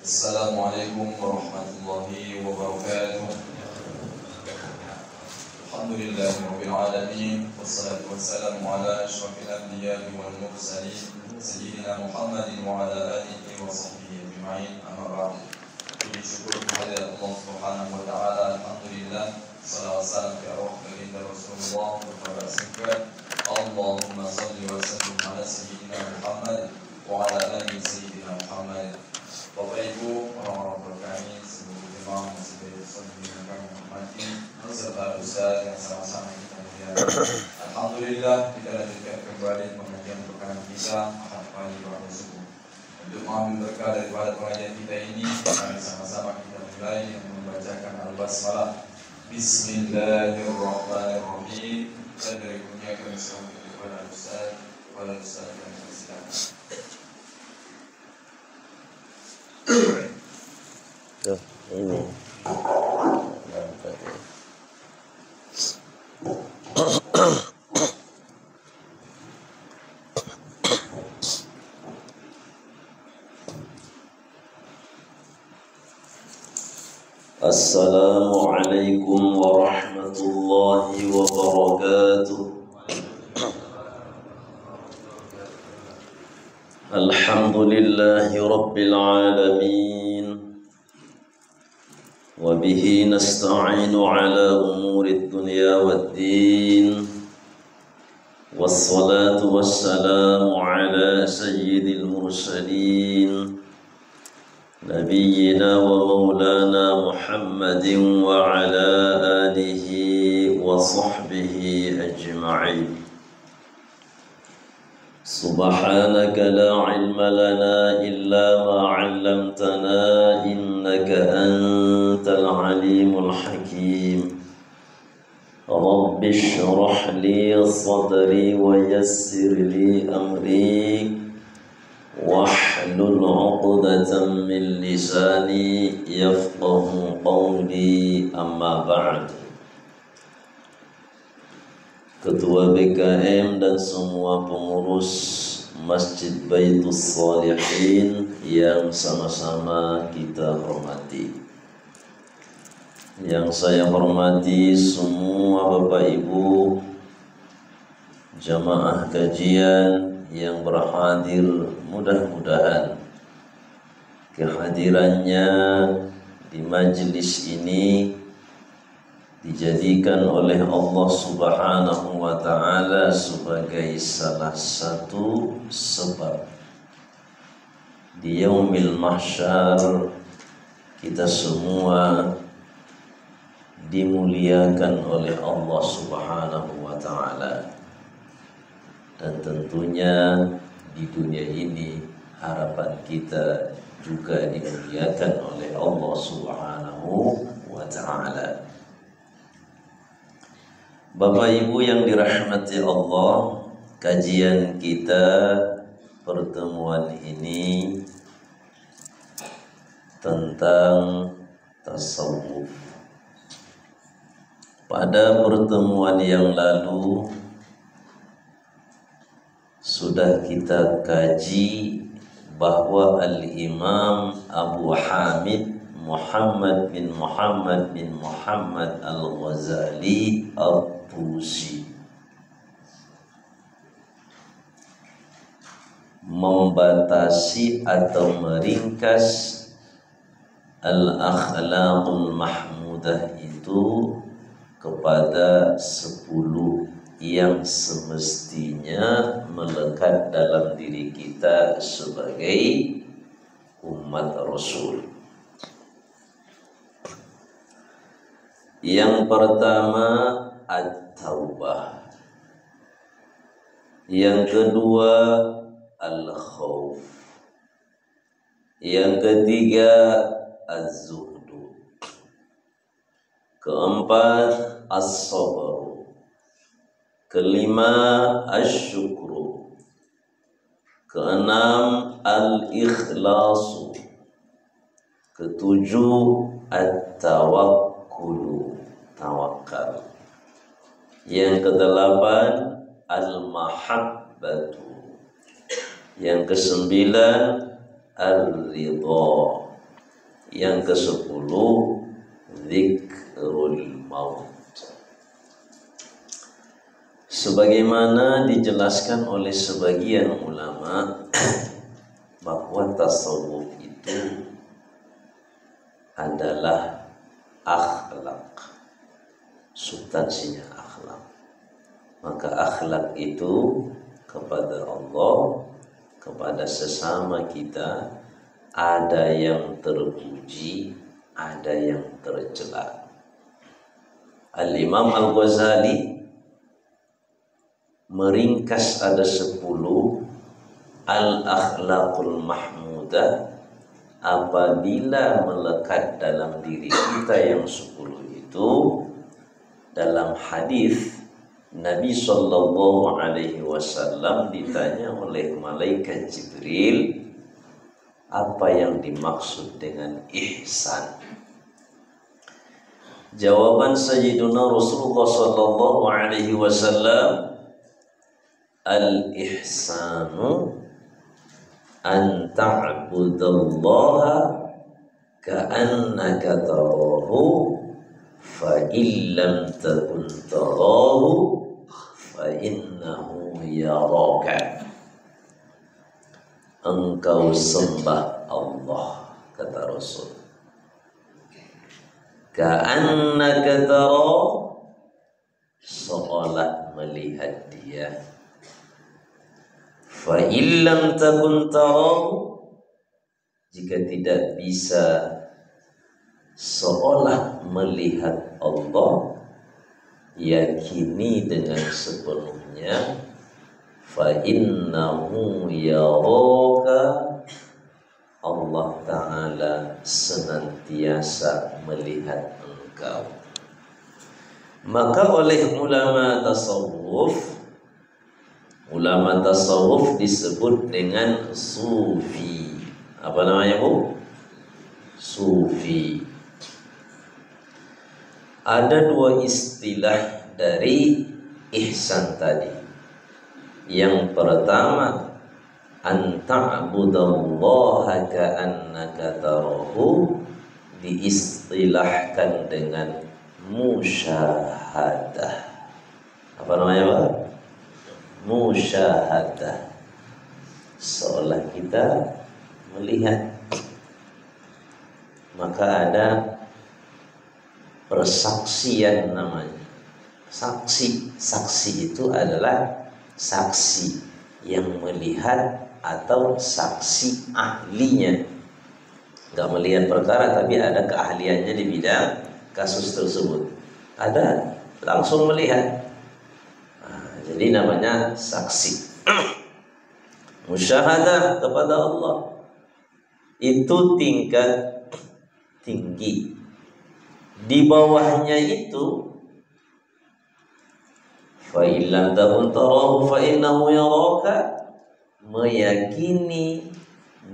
Assalamualaikum warahmatullahi wabarakatuh. Alhamdulillahirabbil alamin wassalatu wassalamu ala asyrafil anbiya'i wal mursalin sayyidina Muhammadin wa ala alihi wa sahbihi ajma'in. Amma ba'd. Puji syukur kepada Allah Subhanahu wa taala. Alhamdulillah. Salawat salam ke arwah baginda Rasulullah kepada singkat. Allahumma shalli wa sallim ala sayyidina Muhammad wa ala alihi sayyidina Muhammad. Bapak Ibu, orang-orang berkami, seluruh imam, sebagai saudara yang kami hormati, serta ustaz yang sama-sama kita muliakan. Alhamdulillah kita lanjutkan kembali pengajian pekan kita ahad pagi pada subuh. Untuk mengambil berkah daripada pengajian kita ini, mari sama-sama kita mulai dengan membacakan al-basmalah. Bismillahirrahmanirrahim. Dan berikutnya kami serahkan kepada ustaz yang bersilakan. Ini Assalamualaikum warahmatullahi wabarakatuh. Alhamdulillahi rabbil alamin. Wa bihi nasta'inu ala umuri dunya waddin. Wassalatu wassalamu ala sayyidil mursalin nabiyyina wa maulana Muhammadin wa ala alihi wa sahbihi ajma'in. Subhanaka la ilma lana illa ma 'allamtana innaka antal alimul hakim. Rabbi shrah li sadri wa yassir li amri wahlul 'uqdatam min lisani yafqahu qawli, amma ba'd. Ketua BKM dan semua pengurus Masjid Baitus Shalihin yang sama-sama kita hormati. Yang saya hormati semua Bapak Ibu jamaah kajian yang berhadir, mudah-mudahan kehadirannya di majelis ini dijadikan oleh Allah Subhanahu wa ta'ala sebagai salah satu sebab di yaumil mahsyar kita semua dimuliakan oleh Allah Subhanahu wa ta'ala. Dan tentunya di dunia ini harapan kita juga dimuliakan oleh Allah Subhanahu wa ta'ala. Bapak Ibu yang dirahmati Allah, kajian kita pertemuan ini tentang tasawuf. Pada pertemuan yang lalu sudah kita kaji bahwa Al-Imam Abu Hamid Muhammad bin Muhammad Al-Ghazali Al-Tusi membatasi atau meringkas Al-Akhlaqul Mahmudah itu kepada 10 yang semestinya melekat dalam diri kita sebagai umat Rasul. Yang pertama at-taubah, yang kedua al-khauf, yang ketiga az-zuhdu, keempat as-sabr, kelima asyukru, keenam al-ikhlasu, ketujuh at-tawakkulu, tawakal, yang kedelapan al-mahabbatu, yang kesembilan ar-ridha, Yang ke-10 Dzikrul Maut. Sebagaimana dijelaskan oleh sebagian ulama bahwa tasawuf itu adalah akhlak, substansinya akhlak. Maka akhlak itu kepada Allah, kepada sesama kita, ada yang terpuji, ada yang tercela. Al-Imam Al-Ghazali meringkas ada 10 al-akhlaqul mahmudah. Apabila melekat dalam diri kita yang 10 itu, dalam hadis Nabi Shallallahu Alaihi Wasallam ditanya oleh malaikat Jibril, apa yang dimaksud dengan ihsan? Jawaban Sayyiduna Rasulullah Shallallahu Alaihi Wasallam, al-ihsanu an ta'budallaha ka'annaka tarahu fa illam takun tarahu fa innahu yaraka. Engkau sembah Allah, kata Rasul, ka'annaka tarahu, seolah melihat dia. Fa illam takun tarahu, jika tidak bisa seolah melihat Allah, yakini dengan sepenuhnya, fa innahu yaraka, Allah Ta'ala senantiasa melihat engkau. Maka oleh ulama tasawuf disebut dengan sufi. Apa namanya, Bu? Sufi. Ada 2 istilah dari ihsan tadi. Yang pertama, an ta'budallaha ka'annaka tarahu, diistilahkan dengan musyahadah. Apa namanya, Pak? Musyahadah, seolah kita melihat. Maka ada persaksian namanya. Saksi itu adalah saksi yang melihat atau saksi ahlinya. Gak melihat perkara tapi ada keahliannya di bidang kasus tersebut. Ada langsung melihat. Jadi namanya saksi. Musyahadah kepada Allah itu tingkat tinggi. Di bawahnya itu, fa illam takun tarahu fa innahu yaraka, meyakini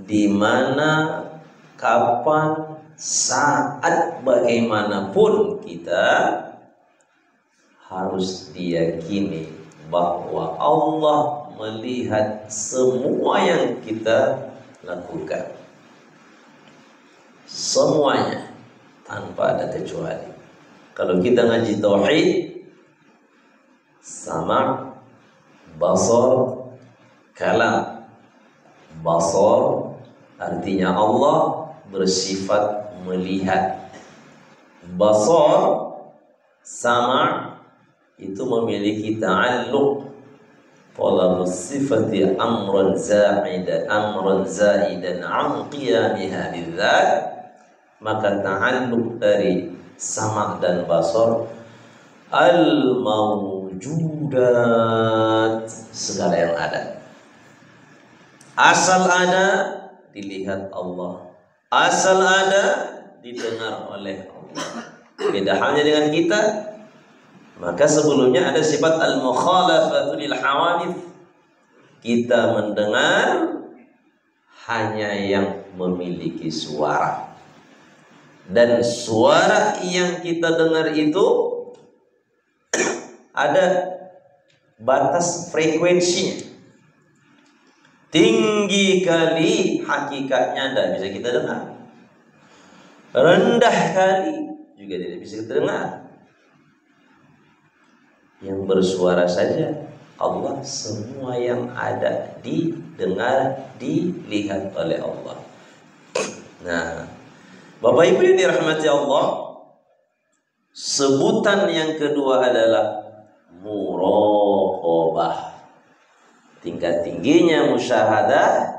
di mana, kapan, saat, bagaimanapun kita harus diyakini bahwa Allah melihat semua yang kita lakukan, semuanya tanpa ada kecuali. Kalau kita ngaji tauhid, sama, basar, kalam. Basar artinya Allah bersifat melihat. Basar, sama, itu memiliki ta'alluq, talabus sifati amran zaidan an qiyamiha bidzat. Maka ta'alluq dari sama dan basar, al-mawjudat, segala yang ada. Asal ada dilihat Allah, asal ada didengar oleh Allah. Beda halnya dengan kita. Maka sebelumnya ada sifat al-mukhalafatu lil hawadith. Kita mendengar hanya yang memiliki suara. Dan suara yang kita dengar itu ada batas frekuensinya. Tinggi kali hakikatnya tidak bisa kita dengar. rendah kali juga tidak bisa terdengar. Yang bersuara saja Allah, semua yang ada didengar, dilihat oleh Allah. Nah, Bapak Ibu yang dirahmati Allah, sebutan yang kedua adalah muraqabah. Tingkat tingginya musyahadah,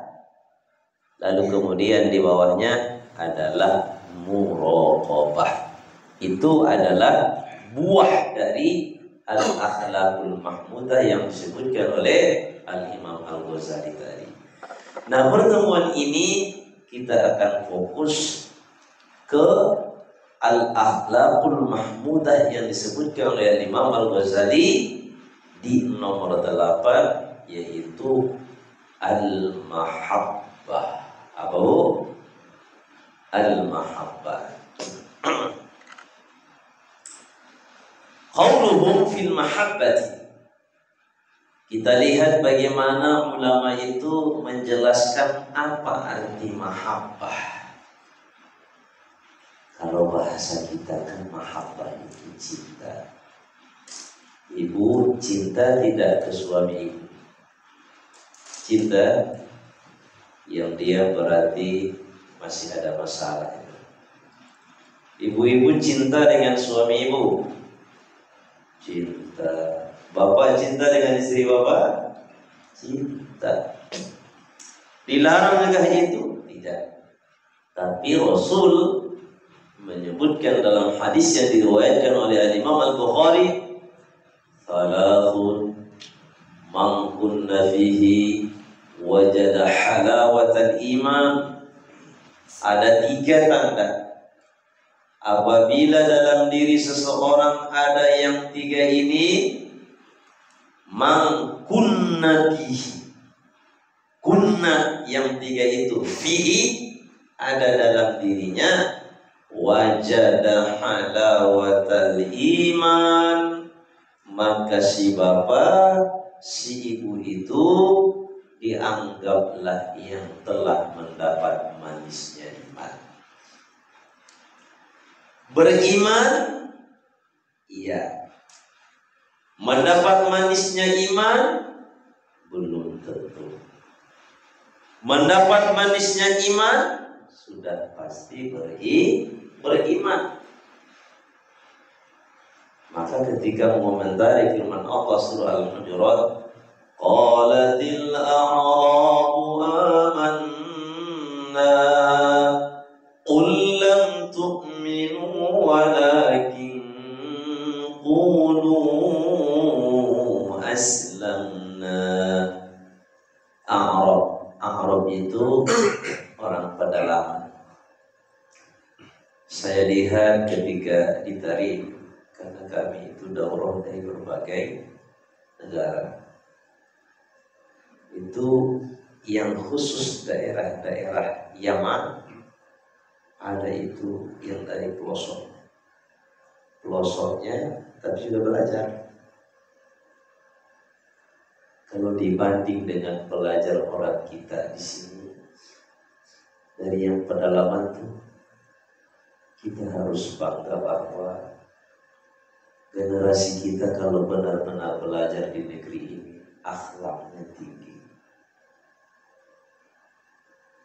lalu kemudian di bawahnya adalah muraqabah. Itu adalah buah dari al-akhlaqul mahmudah yang disebutkan oleh Al-Imam Al-Ghazali tadi. Nah, pertemuan ini kita akan fokus ke al-akhlaqul mahmudah yang disebutkan oleh Imam Al-Ghazali di nomor 8, yaitu al-mahabbah. Apa bu? Al-mahabbah. Qauluhum fil mahabbati. Kita lihat bagaimana ulama itu menjelaskan apa arti mahabbah. Kalau bahasa kita kan mahabbah itu cinta. Ibu cinta tidak ke suami ibu. Cinta yang dia berarti masih ada masalah. Ibu-ibu cinta dengan suami ibu. Cinta. Bapak cinta dengan istri bapak? Cinta. Dilarang nikah itu? Tidak. Tapi Rasul menyebutkan dalam hadis yang diriwayatkan oleh Imam Al-Bukhari, "Thalathun man kunna fihi wajada halawatal iman." Ada 3 tanda apabila dalam diri seseorang ada yang 3 ini, man kunna fihi, kunna yang 3 itu, fihi ada dalam dirinya, wajada halawatal iman, maka si bapak, si ibu itu dianggaplah yang telah mendapat manisnya iman. Beriman, iya. Mendapat manisnya iman, belum tentu. Mendapat manisnya iman, sudah pasti beriman. Maka ketika mengomentari firman Allah surah Al-Hujurat, qalatil a'rabu amanna qul lam tu'minu walakin qulu aslamna. A'rab itu orang pedalaman. Saya lihat ketika ditarik, karena kami itu daurah dari berbagai negara, itu yang khusus daerah-daerah Yaman, ada itu yang dari pelosoknya, tapi sudah belajar. Kalau dibanding dengan pelajar orang kita di sini dari yang pedalaman itu, kita harus bangga bahwa generasi kita kalau benar-benar belajar di negeri ini, akhlaknya tinggi.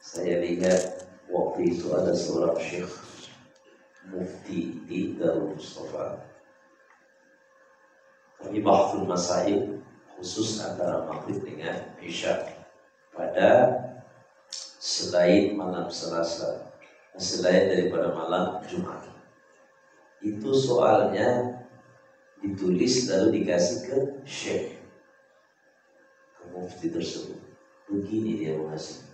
Saya lihat waktu itu ada seorang syekh mufti di Darul Mustafa. Kami bahtul masail khusus antara maghrib dengan isya pada selain malam Selasa, selain daripada malam Jumat. Itu soalnya ditulis lalu dikasih ke syekh, ke mufti tersebut. Begini dia mengasih,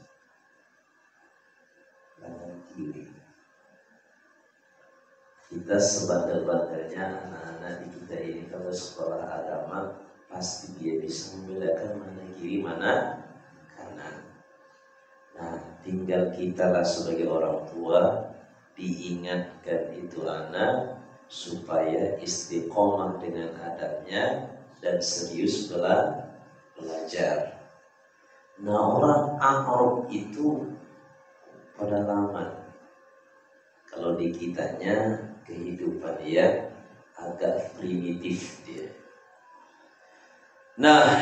kanan kiri. Kita sebandel-bandelnya anak-anak di kita ini kalau sekolah agama, pasti dia bisa membedakan mana kiri mana kanan. Nah, tinggal kita lah sebagai orang tua diingatkan itu anak supaya istiqomah dengan adabnya dan serius belajar. Nah, orang Arab itu pedalaman. Kalau Kalau di kitanya kehidupan dia agak primitif dia. Nah,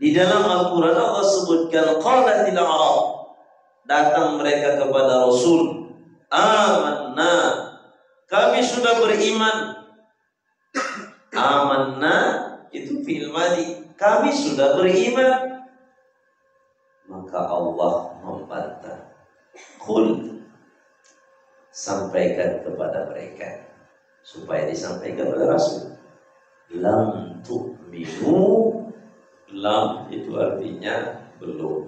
di dalam Al-Quran Allah sebutkan qalatil Arab, datang mereka kepada Rasul, amanna, kami sudah beriman. Amanna itu fi'il madhi, kami sudah beriman. Maka Allah membantah, qul, sampaikan kepada mereka, supaya disampaikan oleh Rasul, lam tu'minu. Lam itu artinya belum,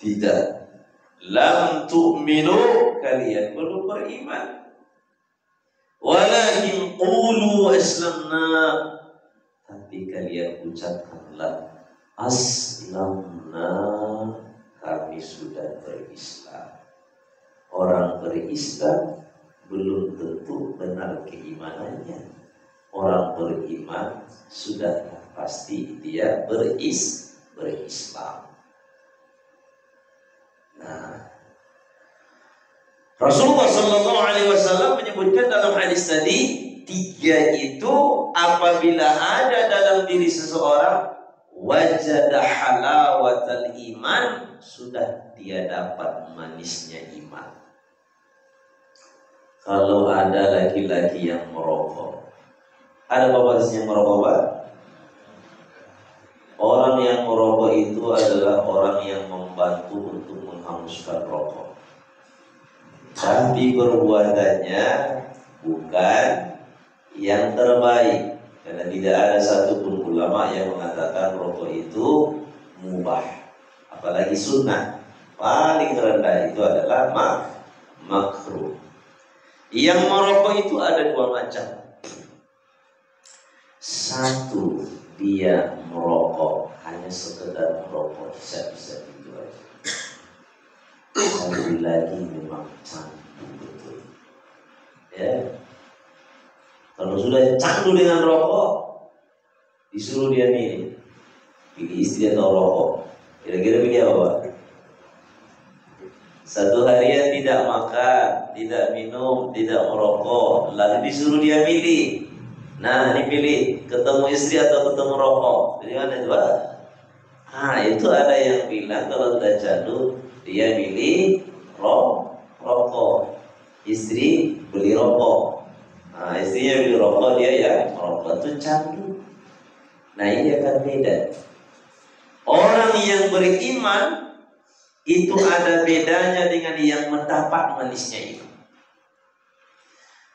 tidak. Lam tu'minu, kalian belum beriman. Walakin qulu aslamna, tapi kalian ucapkanlah aslamna, kami sudah berislam. Orang berislam belum tentu benar keimanannya. Orang beriman sudah pasti dia berislam. Nah, Rasulullah SAW menyebutkan dalam hadis tadi, 3 itu apabila ada dalam diri seseorang, wajada halawatal iman, sudah dia dapat manisnya iman. Kalau ada laki-laki yang merokok, ada bapak yang merokok, Pak? Orang yang merokok itu adalah orang yang membantu untuk menghanguskan rokok, tapi perbuatannya bukan yang terbaik. Karena tidak ada satupun ulama yang mengatakan rokok itu mubah, apalagi sunnah. Paling rendah itu adalah makruh. Yang merokok itu ada 2 macam. Satu, dia merokok hanya sekedar merokok, bisa-bisa gitu aja. Satu lagi memang candu betul. Ya, kalau sudah candu dengan rokok, disuruh dia pilih istri atau rokok, kira-kira pilih apa, Pak? Satu harian tidak makan, tidak minum, tidak merokok, lalu disuruh dia milih. Nah, ini pilih ketemu istri atau ketemu rokok. Jadi mana itu, Pak? Nah, itu ada yang bilang kalau sudah candu dia pilih rokok, istri beli rokok. Nah, istrinya beli rokok, dia ya merokok, itu candu. Nah, ini akan beda. Orang yang beriman itu ada bedanya dengan yang mendapat manisnya itu.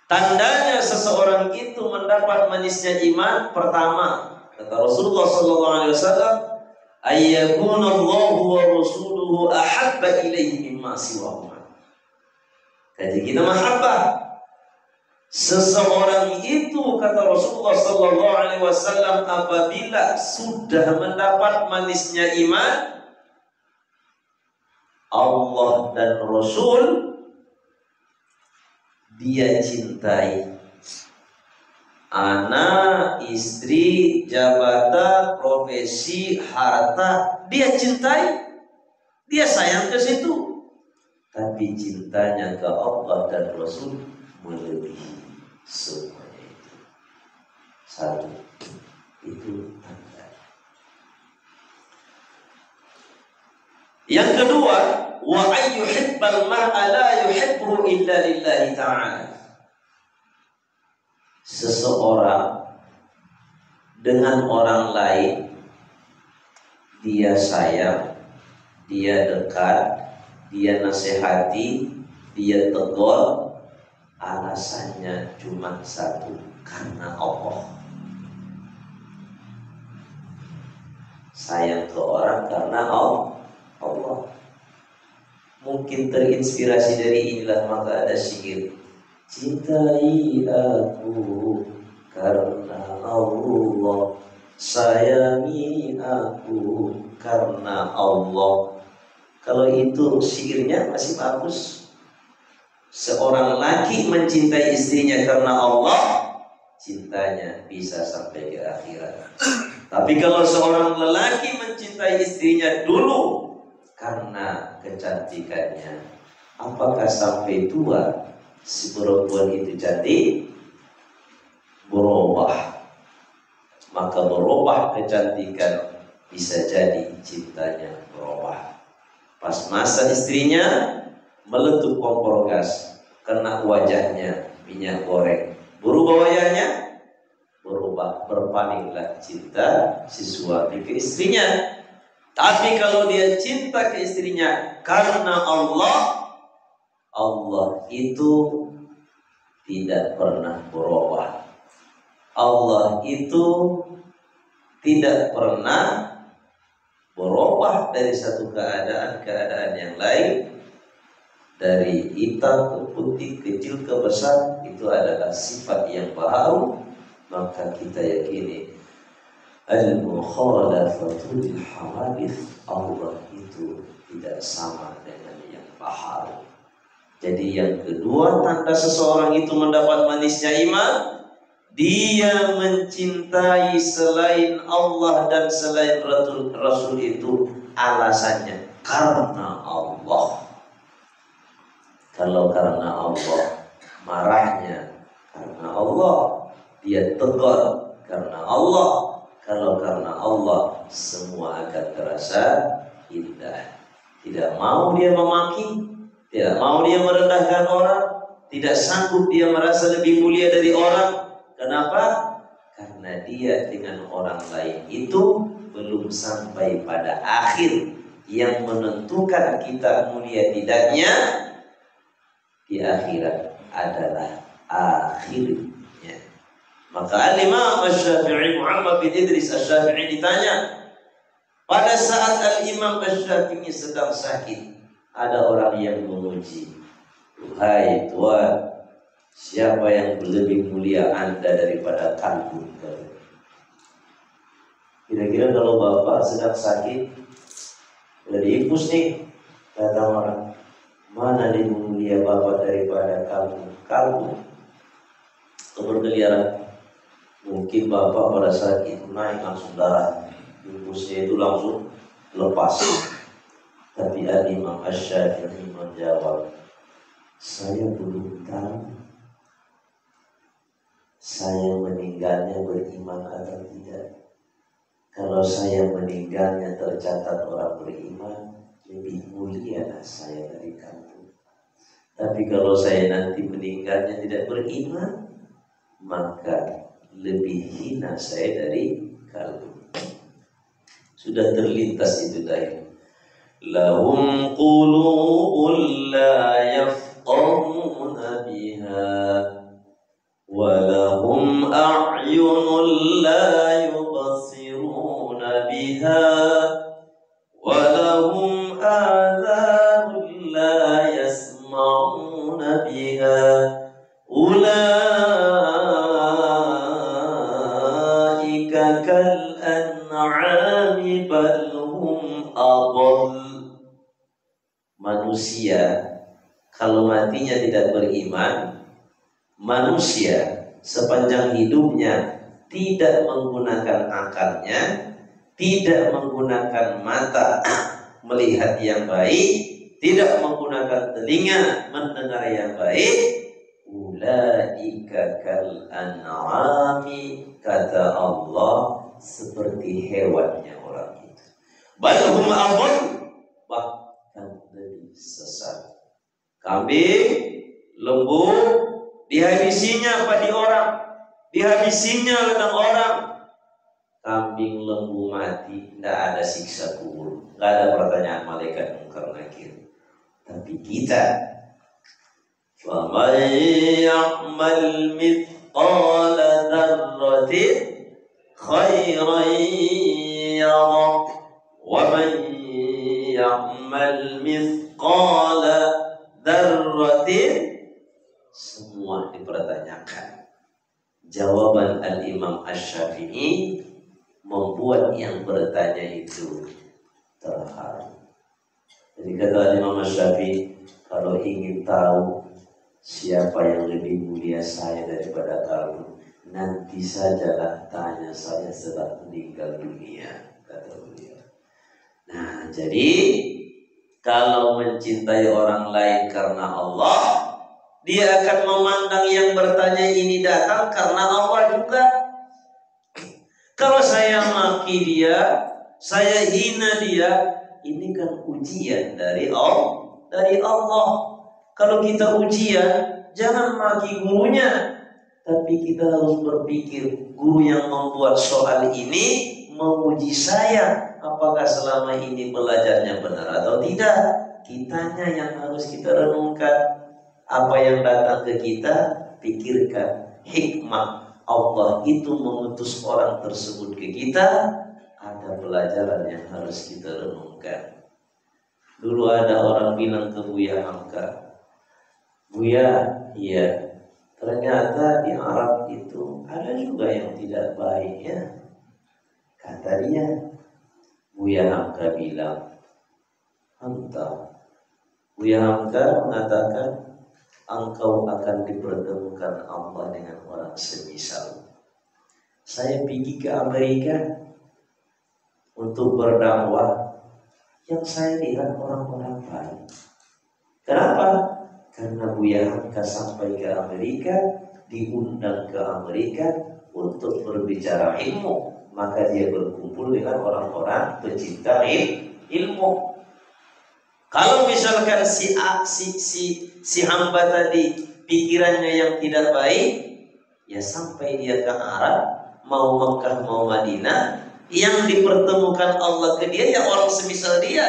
Tandanya seseorang itu mendapat manisnya iman, pertama, kata Rasulullah SAW, ayyabunallahu wa rasuluhu ahabba ilaihi mimma siwahuma. Jadi kita mahabbah. Seseorang itu, kata Rasulullah SAW, apabila sudah mendapat manisnya iman, Allah dan Rasul dia cintai. Anak, istri, jabatan, profesi, harta, dia cintai. Dia sayang ke situ. Tapi cintanya ke Allah dan Rasul melebihi semuanya itu. Satu, itu tanda. Yang kedua, wa ayyuhibbal mar'a la yuhibbu illa lillahi ta'ala. Seseorang dengan orang lain dia sayang, dia dekat, dia nasihati, dia tegur, alasannya cuma satu, karena Allah. Sayang ke orang karena Allah. Mungkin terinspirasi dari inilah maka ada syair, cintai aku karena Allah, sayangi aku karena Allah. Kalau itu syairnya masih bagus. Seorang laki mencintai istrinya karena Allah, cintanya bisa sampai ke akhirat. Tapi kalau seorang lelaki mencintai istrinya dulu karena kecantikannya, apakah sampai tua si perempuan itu cantik? Berubah. Maka berubah kecantikan, bisa jadi cintanya berubah. Pas masa istrinya meletup kompor gas, kena wajahnya minyak goreng, berubah wajahnya, berubah, berpalinglah cinta si suami ke istrinya. Tapi kalau dia cinta ke istrinya karena Allah, Allah itu tidak pernah berubah. Allah itu tidak pernah berubah dari satu keadaan yang lain. Dari hitam ke putih, kecil ke besar, itu adalah sifat yang baru. Maka kita yakini al-mukhalafatu lil hawadits, Allah itu tidak sama dengan yang baharu. Jadi yang kedua tanda seseorang itu mendapat manisnya iman, dia mencintai selain Allah dan selain Rasul itu alasannya karena Allah. Kalau karena Allah, marahnya karena Allah, dia tegar karena Allah. Kalau karena Allah, semua akan terasa indah. Tidak mau dia memaki, tidak mau dia merendahkan orang, tidak sanggup dia merasa lebih mulia dari orang. Kenapa? Karena dia dengan orang lain itu belum sampai pada akhir yang menentukan kita mulia tidaknya di akhirat adalah akhirnya. Maka Al-Imam Asy-Syafi'i, Muhammad bin Idris Asy-Syafi'i ditanya, pada saat Al-Imam Asy-Syafi'i sedang sakit, ada orang yang memuji, "Wahai Tuan, siapa yang lebih mulia Anda daripada kalbu?" Kira-kira kalau bapak sedang sakit, udah diinfus nih, kata orang, mana lebih mulia bapak daripada kalbu? Kalbu berkeliaran. Mungkin bapak pada saat itu naik langsung darah, infusnya itu langsung lepas. Tapi Al-Imam Asy-Syafi'i menjawab, saya belum tahu saya meninggalnya beriman atau tidak. Kalau saya meninggalnya tercatat orang beriman, lebih mulia saya dari kamu. Tapi kalau saya nanti meninggalnya tidak beriman, maka lebih hina saya dari kamu. Sudah terlintas itu tadi. Lahum qulubun la yafqahuna biha, wa lahum a'yunun la yubsiruna biha, wa lahum adhanun la yasma'una biha, ulaika kal an'ami bal hum adall. Manusia kalau matinya tidak beriman, manusia sepanjang hidupnya tidak menggunakan akalnya, tidak menggunakan mata melihat yang baik, tidak menggunakan telinga mendengar yang baik, ulaika kal an'ami, kata Allah, seperti hewannya orang itu. Bal hum adall, bahkan lebih sesat. Kambing, lembu, dihabisinya apa di orang? Dihabisinya ladang orang. Kambing, lembu mati, tidak ada siksa kubur, tidak ada pertanyaan malaikat mungkar nakir. Tapi kita, faman ya'mal mithqala dzarratin khairan yarah, wa man ya'mal mithqala dzarratin, semua dipertanyakan. Jawaban Al-Imam Asy-Syafi'i membuat yang bertanya itu terharu. Jadi kata Al-Imam Asy-Syafi'i, kalau ingin tahu siapa yang lebih mulia saya daripada kamu, nanti sajalah tanya saya setelah meninggal dunia, kata beliau. Nah, jadi Kalau mencintai orang lain karena Allah, dia akan memandang yang bertanya ini datang karena Allah juga. Kalau saya maki dia, saya hina dia, ini kan ujian dari Allah. Kalau kita ujian, jangan maki gurunya, tapi kita harus berpikir, guru yang membuat soal ini menguji saya, apakah selama ini belajarnya benar atau tidak. Kitanya yang harus kita renungkan. Apa yang datang ke kita, pikirkan hikmah Allah itu mengutus orang tersebut ke kita. Ada pelajaran yang harus kita renungkan. Dulu ada orang bilang ke Buya Hamka, Buya, iya, ternyata di Arab itu ada juga yang tidak baik ya. Kata dia, Buya Hamka bilang, entah. Buya Hamka mengatakan, engkau akan dipertemukan Allah dengan orang semisal. Saya pergi ke Amerika untuk berdakwah, yang saya lihat orang-orang baik. Kenapa? Karena Buya Hamka sampai ke Amerika, diundang ke Amerika untuk berbicara ilmu. Maka dia berkumpul dengan orang-orang pecinta ilmu. Kalau misalkan si hamba tadi pikirannya yang tidak baik, ya sampai dia ke Arab, mau Mekah mau Madinah, yang dipertemukan Allah ke dia ya orang semisal dia.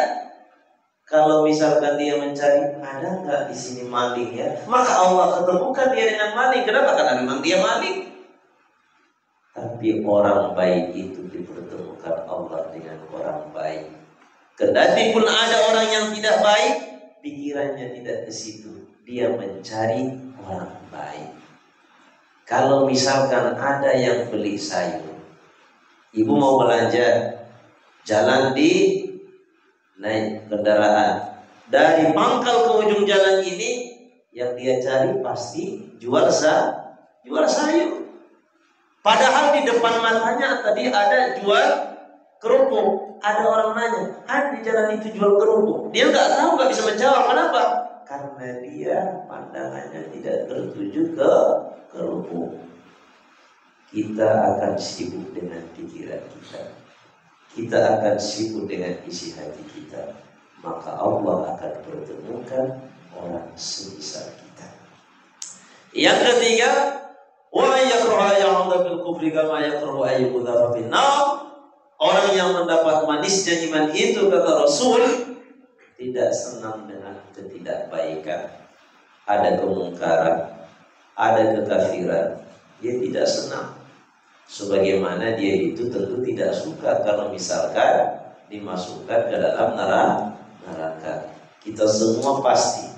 Kalau misalkan dia mencari, ada nggak di sini maling ya, maka Allah ketemukan dia dengan maling. Kenapa? Karena memang dia maling. Tapi orang baik itu dipertemukan Allah dengan orang baik. Kendati pun ada orang yang tidak baik, pikirannya tidak ke situ. Dia mencari orang baik. Kalau misalkan ada yang beli sayur, ibu mau belanja, jalan di naik kendaraan, dari pangkal ke ujung jalan ini, yang dia cari pasti jual sayur. Padahal di depan matanya tadi ada jual kerupuk. Ada orang nanya, di jalan itu jual kerupuk. Dia nggak tahu, nggak bisa menjawab. Kenapa? Karena dia pandangannya tidak tertuju ke kerupuk. Kita akan sibuk dengan pikiran kita. Kita akan sibuk dengan isi hati kita. Maka Allah akan pertemukan orang semisal kita. Yang ketiga, wa yakrahu ya'udha bil kufri kama yakrahu ayyuqdhafa fin nar. Orang yang mendapat manisnya iman itu, kata Rasul, tidak senang dengan ketidakbaikan. Ada kemungkaran, ada kekafiran, dia tidak senang. Sebagaimana dia itu tentu tidak suka kalau misalkan dimasukkan ke dalam neraka. Kita semua pasti,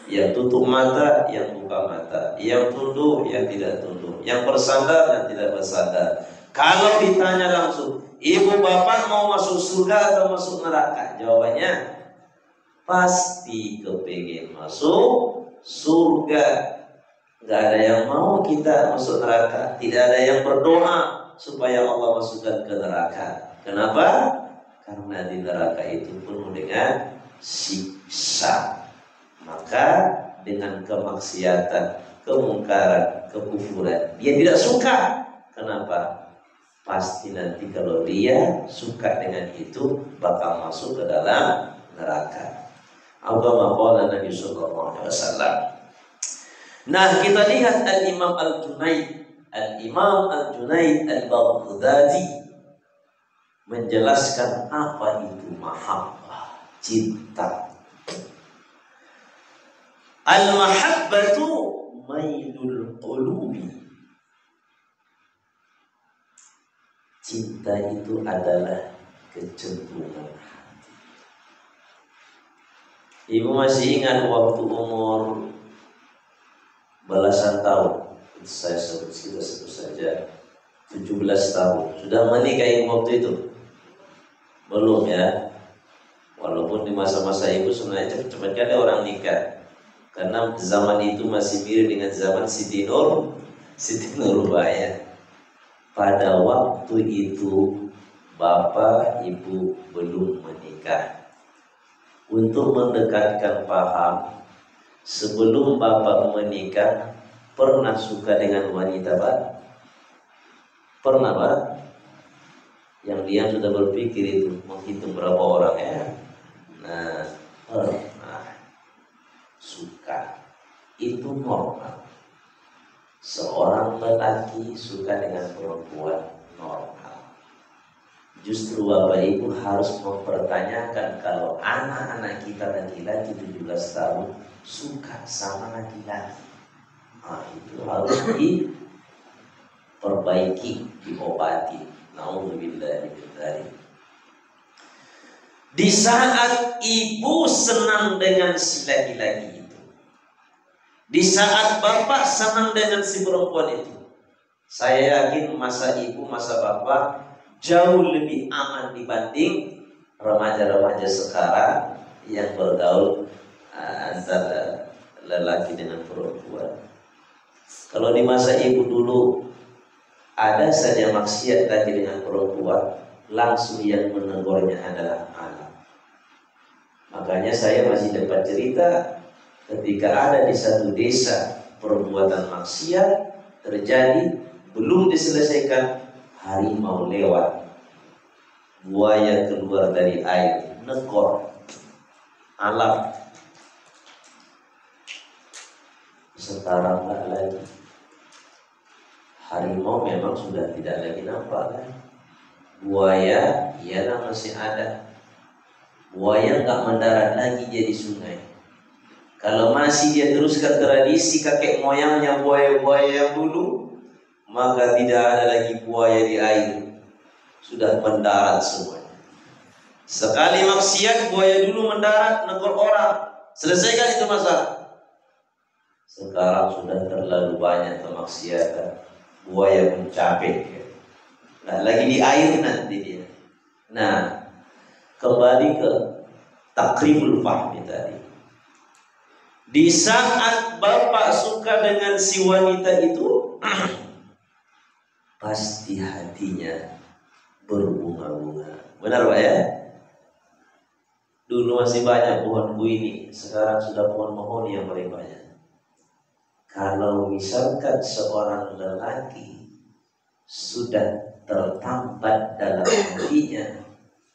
yang tutup mata, yang buka mata, yang tunduk, yang tidak tunduk, yang bersandar, yang tidak bersandar. Kalau ditanya langsung, ibu bapak mau masuk surga atau masuk neraka? Jawabannya pasti kepingin masuk surga. Gak ada yang mau kita masuk neraka. Tidak ada yang berdoa supaya Allah masukkan ke neraka. Kenapa? Karena di neraka itu penuh dengan siksa. Maka dengan kemaksiatan, kemungkaran, kekufuran, dia tidak suka. Kenapa? Pasti nanti kalau dia suka dengan itu bakal masuk ke dalam neraka. Agama qala Nabi sallallahu alaihi wasallam. Nah, kita lihat Al-Imam Al-Junaid Al-Baghdadi menjelaskan apa itu mahabbah, cinta. Al-mahabbatu mailul qulubi. Cinta itu adalah kecenderungan hati. Ibu masih ingat waktu umur belasan tahun, saya sebut saja 17 tahun. Sudah menikahi waktu itu? Belum ya. Walaupun di masa-masa ibu sebenarnya cepat-cepat ada orang nikah. Karena zaman itu masih mirip dengan zaman Siti Nurbaya. Pada waktu itu bapak ibu belum menikah. Untuk mendekatkan paham, sebelum Bapak menikah pernah suka dengan wanita, Pak? Pernah, Pak? Yang dia sudah berpikir itu, menghitung berapa orang ya. Nah, pernah suka. Itu normal. Seorang lelaki suka dengan perempuan normal. Justru Bapak Ibu harus mempertanyakan kalau anak-anak kita laki-laki 17 tahun suka sama laki-laki. Nah, itu harus diperbaiki, diobati. Nauzubillah min dzalik. Di saat ibu senang dengan si laki-laki itu, di saat bapak senang dengan si perempuan itu, saya yakin masa ibu, masa bapak jauh lebih aman dibanding remaja-remaja sekarang yang bergaul antara lelaki dengan perempuan. Kalau di masa ibu dulu ada saja maksiat tadi dengan perempuan, langsung yang menegurnya adalah anak. Makanya saya masih dapat cerita ketika ada di satu desa perbuatan maksiat terjadi, belum diselesaikan, harimau lewat, buaya keluar dari air, negor, alam. Sekarang nggak lagi. Harimau memang sudah tidak lagi nampak kan? Buaya, ialah masih ada. Buaya nggak mendarat lagi jadi sungai. Kalau masih dia teruskan tradisi kakek moyangnya buaya-buaya yang dulu, maka tidak ada lagi buaya di air. Sudah mendarat semuanya. Sekali maksiat, buaya dulu mendarat, negor orang. Selesaikan itu masalah. Sekarang sudah terlalu banyak kemaksiatan. Buaya mencapai, nah lagi di air nanti dia. Nah, kembali ke takribul fahmi tadi. Di saat bapak suka dengan si wanita itu, pasti hatinya berbunga-bunga. Benar Pak ya? Dulu masih banyak pohon bu ini, sekarang sudah pohon mahoni yang paling banyak. Kalau misalkan seorang lelaki sudah tertambat dalam hatinya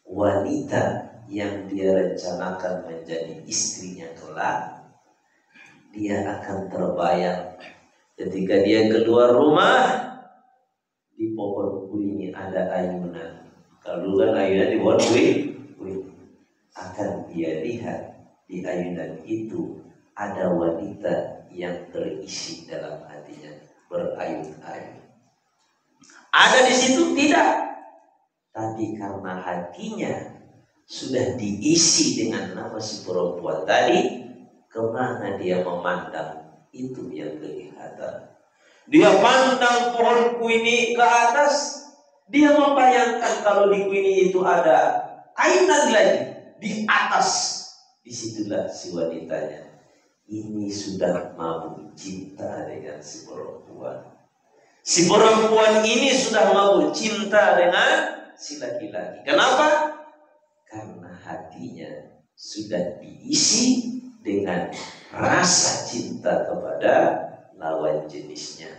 wanita yang dia rencanakan menjadi istrinya kelak, dia akan terbayang ketika dia keluar rumah, di pohon bu ini ada ayunan. Kalau kan ayunan di pohon bu, akan dia lihat di ayunan itu ada wanita yang terisi dalam hatinya berayun-ayun. Ada di situ tidak, tapi karena hatinya sudah diisi dengan nama si perempuan tadi, kemana dia memandang itu yang kelihatan. Dia pandang pohon kuini ke atas, dia membayangkan kalau di kuini itu ada ayunan lagi di atas. Disitulah si wanitanya ini sudah mabuk cinta dengan si perempuan. Si perempuan ini sudah mabuk cinta dengan si laki-laki. Kenapa? Karena hatinya sudah diisi dengan rasa cinta kepada lawan jenisnya.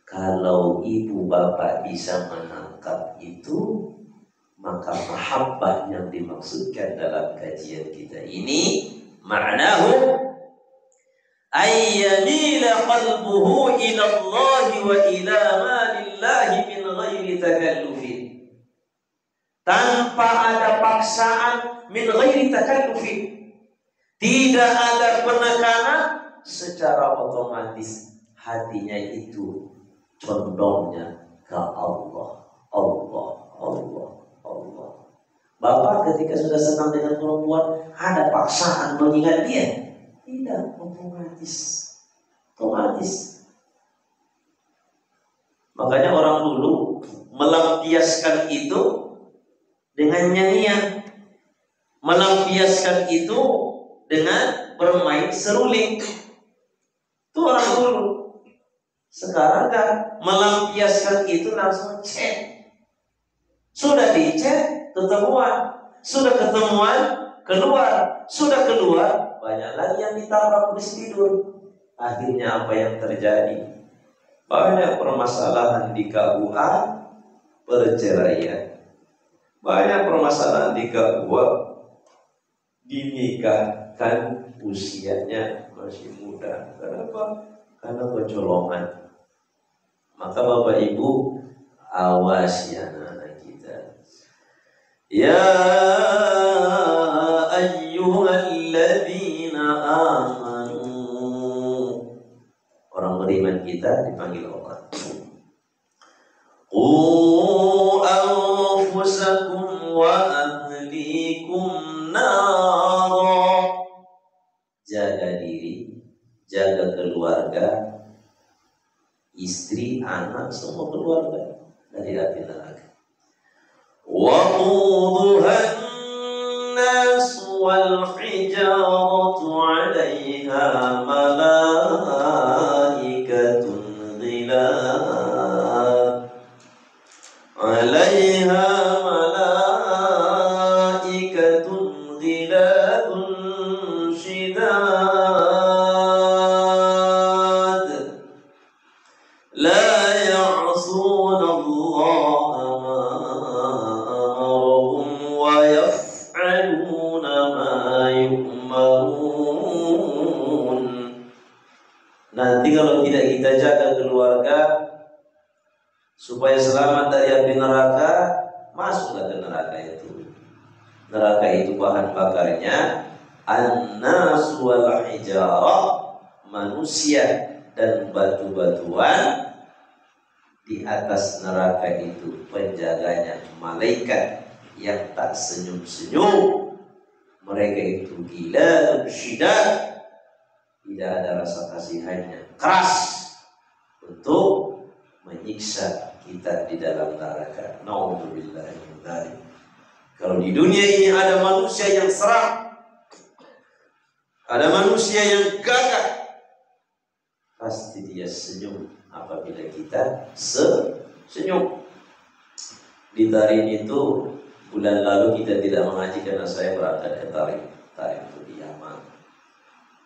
Kalau ibu bapak bisa menangkap itu, maka mahabbah yang dimaksudkan dalam kajian kita ini ma'nahu ayyamila qalbuhu ila Allah wa ila ma lillahi min ghairi takallufin, tanpa ada paksaan, min ghairi takallufin, tidak ada penekanan, secara otomatis hatinya itu condongnya ke Allah, Allah, Allah, Allah. Bapak ketika sudah senang dengan perempuan, ada paksaan mengingat dia? Tidak, otomatis. Makanya orang dulu melampiaskan itu dengan nyanyian, melampiaskan itu dengan bermain seruling. Itu orang dulu. Sekarang kan melampiaskan itu langsung chat. Sudah di chat, ketemuan. Sudah ketemuan, keluar. Sudah keluar, banyak lagi yang ditabrak habis tidur. Akhirnya apa yang terjadi? Banyak permasalahan di KUA perceraian. Banyak permasalahan di KUA dinikahkan usianya masih muda. Kenapa? Karena kecolongan. Maka Bapak Ibu, awas ya anak kita. Ya ayyuhalladzina amanu. Orang beriman kita dipanggil Allah. Qu anfusakum wa ahlikum nara. Jaga diri, jaga keluarga, istri, anak, semua keluarga dari api neraka. وَقُودُهَا النَّاسُ وَالْحِجَارَةُ عَلَيْهَا مَلَائِكَةٌ غِلَاظٌ شِدَادٌ لَا يَعْصُونَ اللَّهَ مَا أَمَرَهُمْ وَيَفْعَلُونَ مَا يُؤْمَرُونَ. Nanti kalau tidak kita jaga keluarga supaya selamat dari api neraka, masuklah ke neraka itu. Neraka itu bahan bakarnya an-nas wal hijarah, manusia dan batu-batuan. Di atas neraka itu penjaganya malaikat yang tak senyum-senyum. Mereka itu gila, syiddad, tidak ada rasa kasihannya, keras untuk menyiksa kita di dalam neraka. Na'udzubillah min dzalik. Kalau di dunia ini ada manusia yang seram, ada manusia yang gagah, pasti dia senyum apabila kita senyum. Di Tarim itu bulan lalu kita tidak mengaji karena saya berangkat ke Tarim. Tarim itu di Yaman.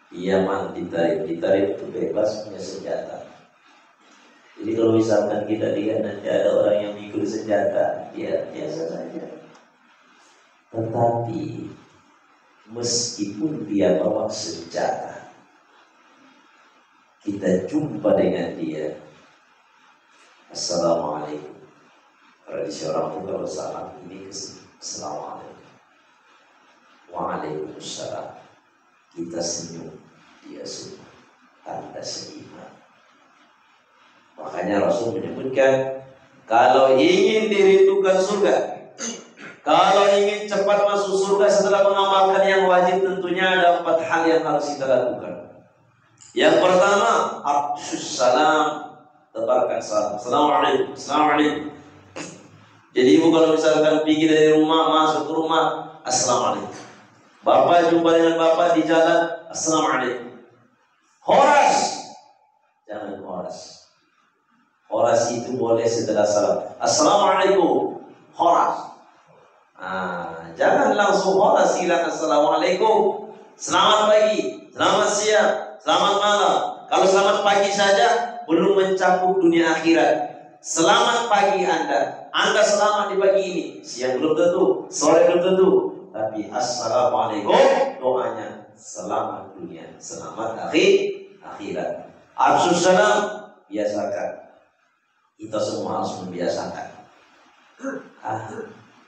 Di Yaman di Tarim itu bebas punya senjata. Jadi kalau misalkan kita lihat nanti ada orang yang mikul senjata, ya biasa saja. Tetapi meskipun dia bawa senjata, kita jumpa dengan dia, assalamualaikum. Tradisi orang itu kalau salam ini assalamualaikum, waalaikumsalam. Kita senyum, dia senyum, tanda seiman. Makanya Rasul menyebutkan, kalau ingin dirindukan surga, kalau ingin cepat masuk surga setelah mengamalkan yang wajib, tentunya ada 4 hal yang harus kita lakukan. Yang pertama, afshus salam, tebarkan salam. Assalamualaikum, assalamualaikum. Jadi ibu kalau misalkan pergi dari rumah masuk ke rumah, assalamualaikum. Bapak jumpa dengan bapak di jalan, assalamualaikum. Horas, jangan horas. Horas itu boleh setelah salam. Assalamualaikum, horas. Jangan langsung horas hilang assalamualaikum. Selamat pagi, selamat siang, selamat malam. Kalau selamat pagi saja belum mencakup dunia akhirat. Selamat pagi Anda selamat di pagi ini. Siang belum tentu, sore belum tentu. Tapi assalamualaikum doanya selamat dunia, selamat akhirat. Afshus salam, biasakan. Kita semua harus membiasakan.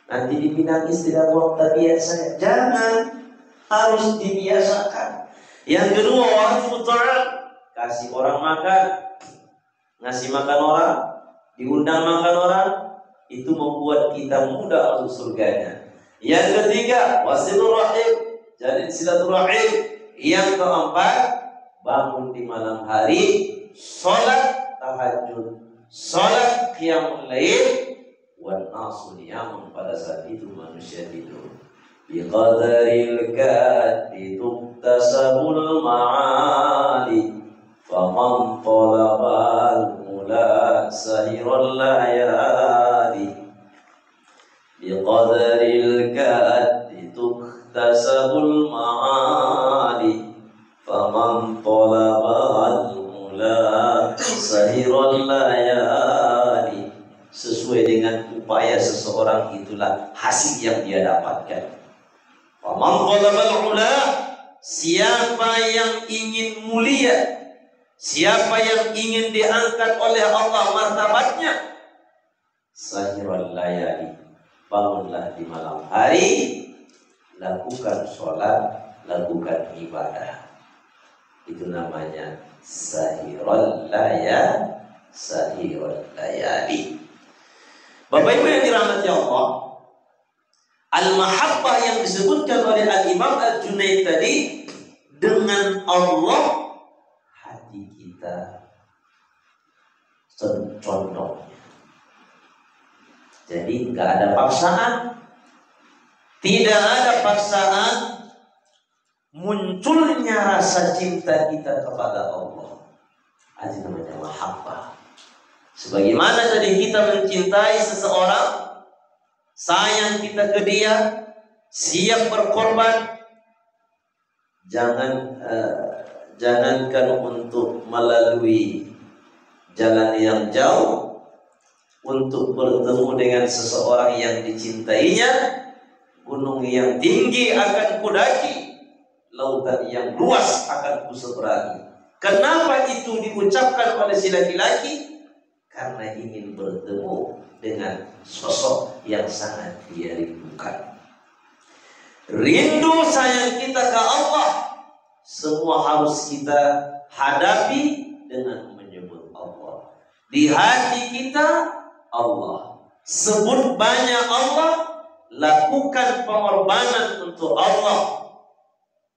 Nanti dipinangis tidak mau tabiat saya. Jangan, harus dibiasakan. Yang kedua, wajib ta'am, kasih orang makan, ngasih makan orang, diundang makan orang, itu membuat kita mudah masuk surganya. Yang ketiga, wasilur rahim, jalin silaturahim. Yang keempat, bangun di malam hari, sholat tahajud, sholat qiyamul lail, wan nasu niyamun, pada saat itu manusia tidur. Biqadaril kaddi tuktasabul ma'ali, faman talabal mula sahirul layali. Biqadaril kaddi muktasabul ma'ali faman talaba al-mula sahiral layali. Sesuai dengan upaya seseorang itulah hasil yang dia dapatkan. Faman talaba al-mula, siapa yang ingin mulia, siapa yang ingin diangkat oleh Allah martabatnya, sahiral layali, bangunlah di malam hari, lakukan sholat, lakukan ibadah. Itu namanya sahiral layali. Bapak Ibu yang dirahmati Allah, al-mahabbah yang disebutkan oleh Al-Imam Al-Junaid tadi, dengan Allah hati kita condong. Jadi nggak ada paksaan, tidak ada paksaan munculnya rasa cinta kita kepada Allah. Itu namanya mahabbah. Sebagaimana tadi kita mencintai seseorang, sayang kita ke dia, siap berkorban. Jangankan untuk melalui jalan yang jauh, untuk bertemu dengan seseorang yang dicintainya, gunung yang tinggi akan kudaki, lautan yang luas akan kuseberangi. Kenapa itu diucapkan oleh si laki-laki? Karena ingin bertemu dengan sosok yang sangat dia rindukan. Rindu sayang kita ke Allah, semua harus kita hadapi dengan menyebut Allah. Di hati kita Allah, sebut banyak Allah, lakukan pengorbanan untuk Allah.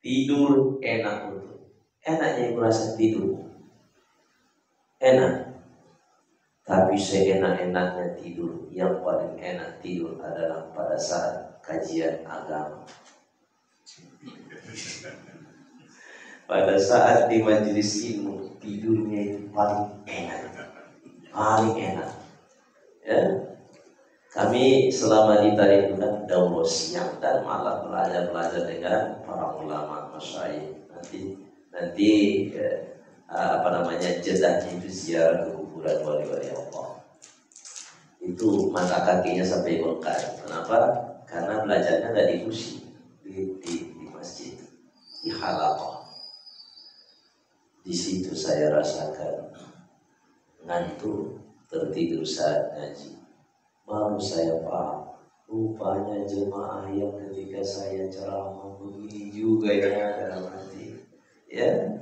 Tidur enak untuk, enaknya merasa tidur enak. Tapi seenak-enaknya tidur, yang paling enak tidur adalah pada saat kajian agama. Pada saat di majelis ilmu, tidurnya itu paling enak. Ya. Kami selama di Tarikutan daurah siang dan malam belajar dengan para ulama masyayikh. Nanti jedahnya itu ziarah ke kuburan wali-wali Allah. Itu mata kakinya sampai bengkak. Kenapa? Karena belajarnya nggak di kursi, di masjid, di halaqah. Di situ saya rasakan ngantuk, tertidur saat ngaji. Baru saya paham, rupanya jemaah yang ketika saya ceramah begini juga ya dalam hati. Ya,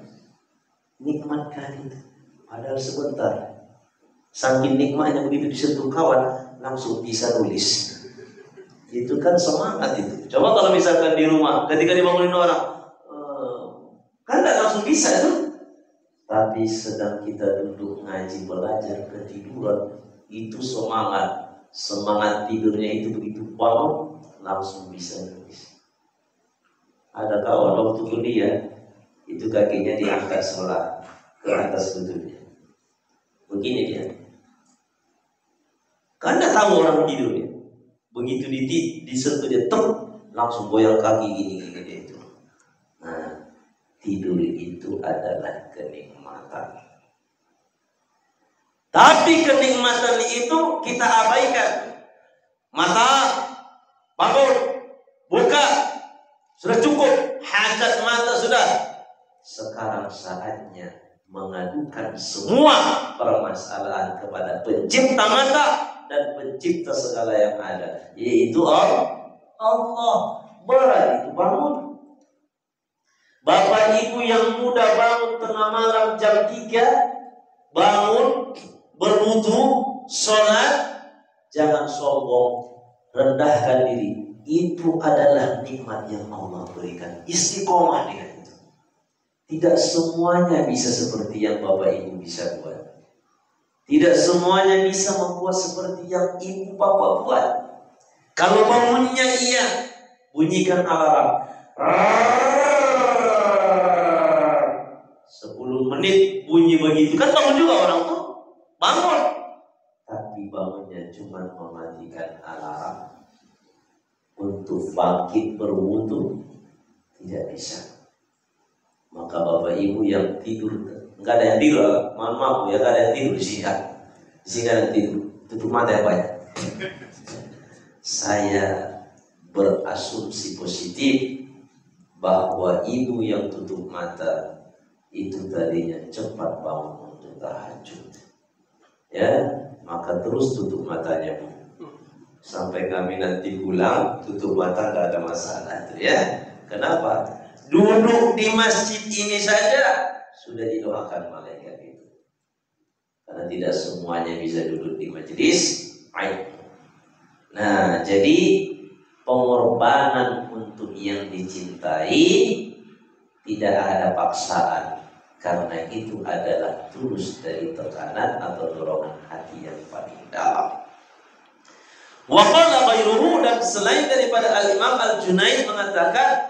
nikmat kali itu. Padahal sebentar, saking nikmatnya begitu disentuh kawan, langsung bisa nulis. Itu kan semangat itu. Coba kalau misalkan di rumah, ketika dibangunin orang, kan tidak langsung bisa tuh. Tapi sedang kita duduk ngaji belajar ketiduran, itu semangat tidurnya itu begitu bangun, langsung bisa nulis. Ada kawan waktu kuliah, itu kakinya diangkat sebelah ke atas lututnya. Begini dia. Karena tahu orang tidur ya. Begitu disentuh dia langsung goyang kaki gini itu. Nah, tidur itu adalah kenikmatan. Tapi kenikmatan itu kita abaikan. Mata bangun, buka, sudah cukup, hajat mata sudah. Sekarang saatnya mengadukan semua permasalahan kepada pencipta mata dan pencipta segala yang ada, yaitu Allah. Berat itu bangun. Bapak ibu yang muda bangun tengah malam jam 3, bangun, berwudu, sholat, jangan sombong, rendahkan diri. Itu adalah nikmat yang Allah berikan. Istiqomah dengan itu. Tidak semuanya bisa seperti yang Bapak Ibu bisa buat. Tidak semuanya bisa membuat seperti yang Ibu Bapak buat. Kalau bangunnya iya, bunyikan alarm. 10 menit bunyi begitu. Kan bangun juga orang tuh. Bangun. Tapi bangunnya cuma mematikan alarm untuk bangkit berwudu, Tidak bisa. Maka Bapak Ibu yang tidur, nggak ada yang tidur, mohon maaf ya, nggak ada yang tidur di sini. Di sini nggak ada yang tidur, tutup mata ya Pak ya. Saya berasumsi positif bahwa ibu yang tutup mata itu tadinya cepat bangun untuk tahajud. Ya, maka terus tutup matanya Bu. Sampai kami nanti pulang tutup mata, nggak ada masalah itu ya. Kenapa? Duduk di masjid ini saja sudah didoakan malaikat itu. Karena tidak semuanya bisa duduk di majelis ilmu. Nah, jadi pengorbanan untuk yang dicintai tidak ada paksaan, karena itu adalah tulus dari tekanan atau dorongan hati yang paling dalam. Wa qala ghairuhu, dan selain daripada Al-Imam Al-Junaid mengatakan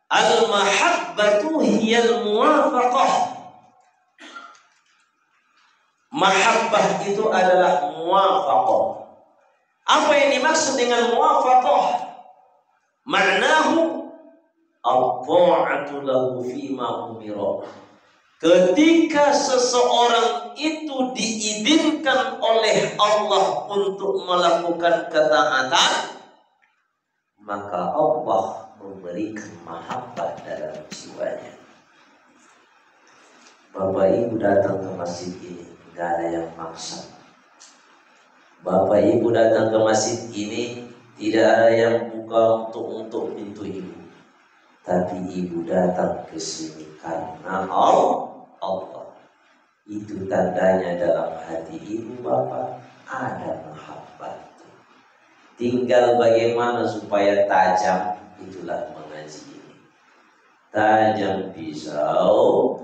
al-mahabbatu hiyal muwafaqah. Mahabbah itu adalah muwafaqah. Apa yang dimaksud dengan muwafaqah? Ma'nahu at-ta'atu lahu fima umira. Ketika seseorang itu diizinkan oleh Allah untuk melakukan ketaatan, maka Allah memberikan mahabbah dalam jiwanya. Bapak Ibu datang ke masjid ini, nggak ada yang maksa. Bapak Ibu datang ke masjid ini, tidak ada yang buka untuk pintu ibu. Tapi ibu datang ke sini karena Allah. Itu tandanya dalam hati ibu bapak ada mahabbah. Tinggal bagaimana supaya tajam. Itulah mengaji ini. Tajam pisau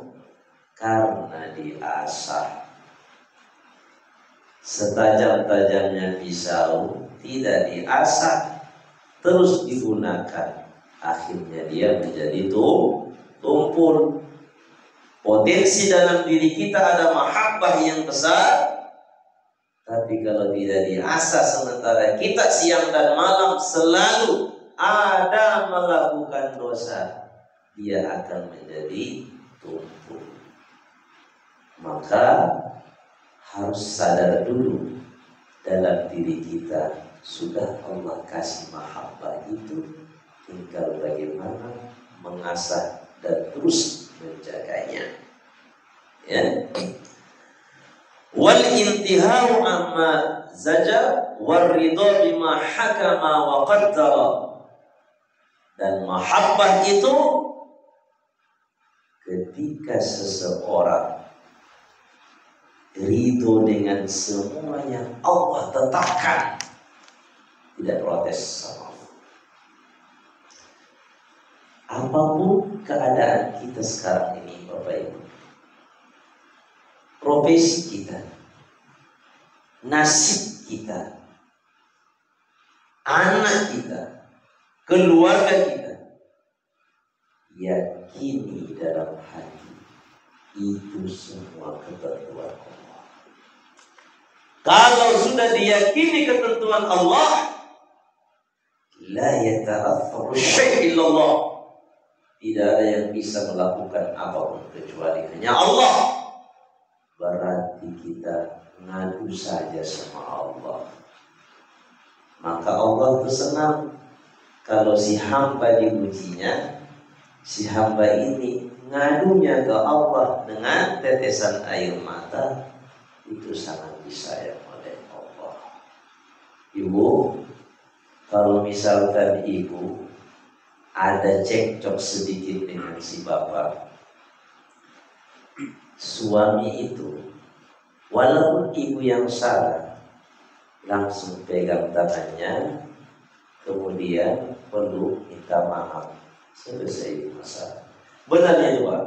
karena diasah. Setajam-tajamnya pisau tidak diasah, terus digunakan, akhirnya dia menjadi tumpul. Potensi dalam diri kita ada mahabbah yang besar, tapi kalau tidak diasah, sementara kita siang dan malam selalu ada melakukan dosa, dia akan menjadi tumpul. Maka harus sadar dulu dalam diri kita sudah Allah kasih mahabbah itu, tinggal bagaimana mengasah dan terus menjaganya. Ya. Wal intihau amma zajar war ridha bima hakama wa qaddara. Dan mahabbah itu ketika seseorang ridho dengan semua yang Allah tetapkan, tidak protes sama Allah. Apapun keadaan kita sekarang ini Bapak Ibu, profesi kita, nasib kita, anak kita, keluarga kita, yakini dalam hati itu semua ketentuan Allah. Kalau sudah diyakini ketentuan Allah, la yata'athfaru syai' illallah, tidak ada yang bisa melakukan apapun kecuali hanya Allah. Berarti kita ngadu saja sama Allah. Maka Allah itu senang kalau si hamba diujinya, si hamba ini ngadunya ke Allah dengan tetesan air mata, itu sangat disayang oleh Allah. Ibu, kalau misalkan ibu ada cekcok sedikit dengan si bapak, suami itu walaupun ibu yang salah, langsung pegang tangannya, kemudian peluk, minta maaf, selesai masalah. Benarnya itu Pak?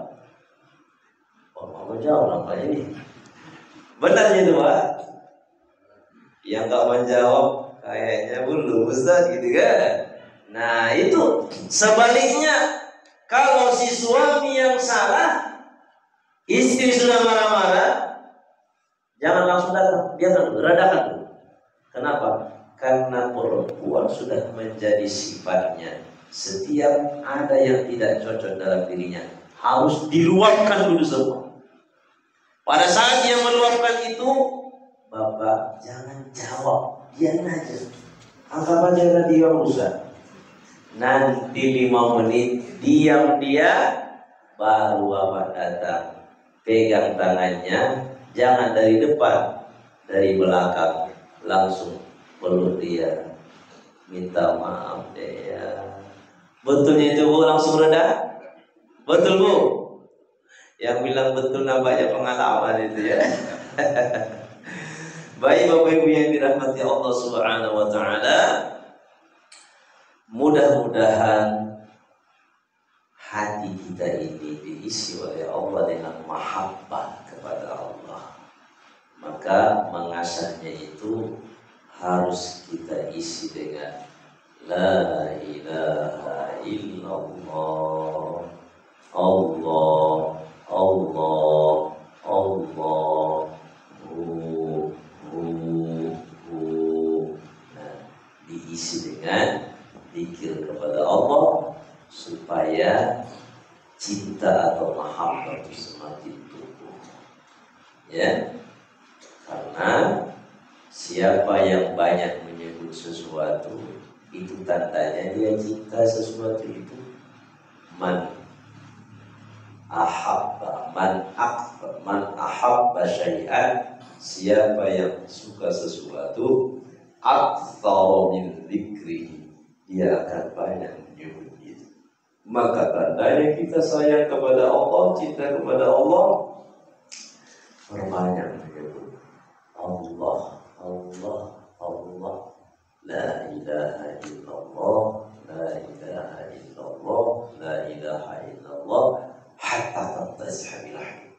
Oh, mau jawab nampaknya ini. Benarnya itu Pak? Yang gak menjawab kayaknya belum Ustaz gitu kan. Nah itu sebaliknya, kalau si suami yang salah, istri sudah marah-marah, jangan langsung datang, biarkan redakan dulu. Kenapa? Karena perempuan sudah menjadi sifatnya Setiap ada yang tidak cocok dalam dirinya harus diluapkan dulu semua. Pada saat dia meluapkan itu, Bapak jangan jawab, biarin aja. Anggap aja dia rusak. Nanti 5 menit diam dia, baru Bapak datang, pegang tangannya, jangan dari depan, dari belakang, langsung peluk dia, minta maaf deh ya. Betulnya itu Bu langsung reda? Betul Bu? Yang bilang betul nampaknya pengalaman itu ya. Baik Bapak Ibu yang dirahmati Allah Subhanahu wa taala, mudah-mudahan hati kita ini diisi oleh Allah dengan mahabbah kepada Allah. Maka mengasahnya itu harus kita isi dengan La ilaha illallah, Allah, Allah, Allah, Nah, diisi dengan zikir kepada Allah supaya cinta atau mahabbah itu semakin tumbuh. Ya, karena siapa yang banyak menyebut sesuatu, itu tandanya dia cinta sesuatu itu. Man ahabba syai'an, siapa yang suka sesuatu, aktsara min dzikrihi, dia akan banyak menyebut itu. Maka tandanya kita sayang kepada Allah, cinta kepada Allah, perbanyak menyebut Allah, Allah, Allah. La ilaha illallah, la ilaha illallah, la ilaha illallah, hatta tattasiha bilahi,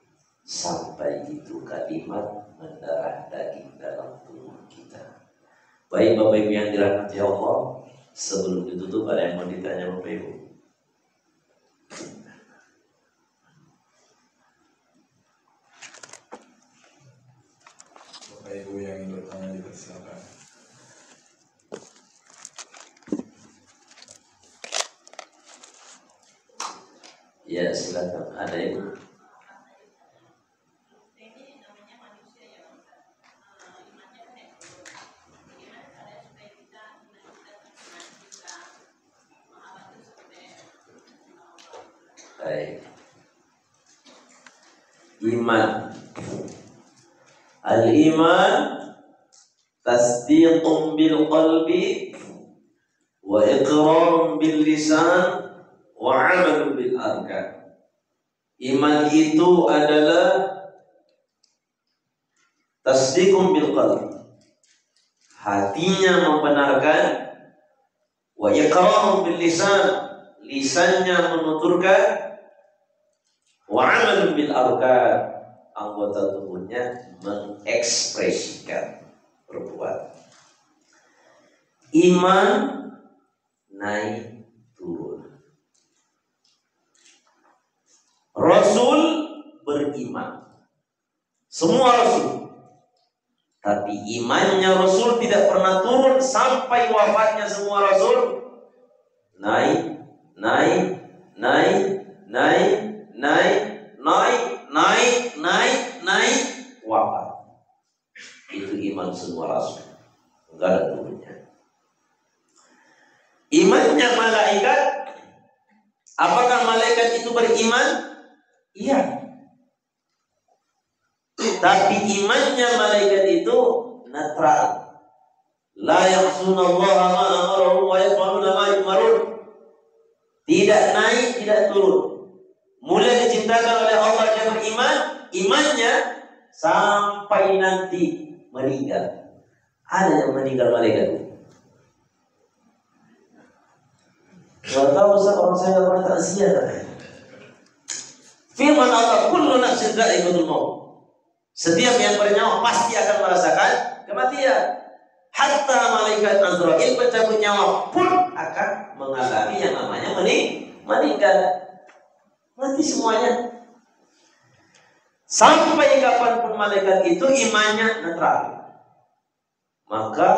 sampai itu kalimat mendarah daging dalam tubuh kita. Baik Bapak Ibu yang dirahmati Allah, sebelum ditutup ada yang mau ditanya Bapak Ibu? Bapak Ibu yang ingin bertanya dipersilakan. Ya silakan, ada Ibu. Baik. Iman. Al-iman tasdiqun bil qalbi wa iqrarun bil lisan wa 'amalun bil arkan. Iman itu adalah tasdiqun bil qalbi, hatinya membenarkan, wa iqrarun bil lisan, lisannya menuturkan, wa 'amalun bil arkan, anggota tubuhnya mengekspresikan perbuatan. Iman naik turun. Rasul beriman, semua rasul, tapi imannya Rasul tidak pernah turun sampai wafatnya semua rasul. Naik, naik, naik, naik, naik, naik, naik, naik, naik, wafat. Itu iman semua rasul, enggak ada turunnya. Imannya malaikat, apakah malaikat itu beriman? Iya. Tapi imannya malaikat itu netral. La ya'sunallaha ma amarahum wa yaf'aluna ma yu'marun. Tidak naik, tidak turun. Mulai diciptakan oleh Allah dia beriman, imannya sampai nanti meninggal. Ada yang meninggal malaikat. Kalau tahu orang saya pernah takziah. Firman Allah, kullu nafsin dha'iqatul maut. Setiap yang bernyawa pasti akan merasakan kematian. Hatta malaikat Azrail pencabut nyawa pun akan mengalami yang namanya meninggal. Mati semuanya. Sampai kapanpun malaikat itu imannya netral. Maka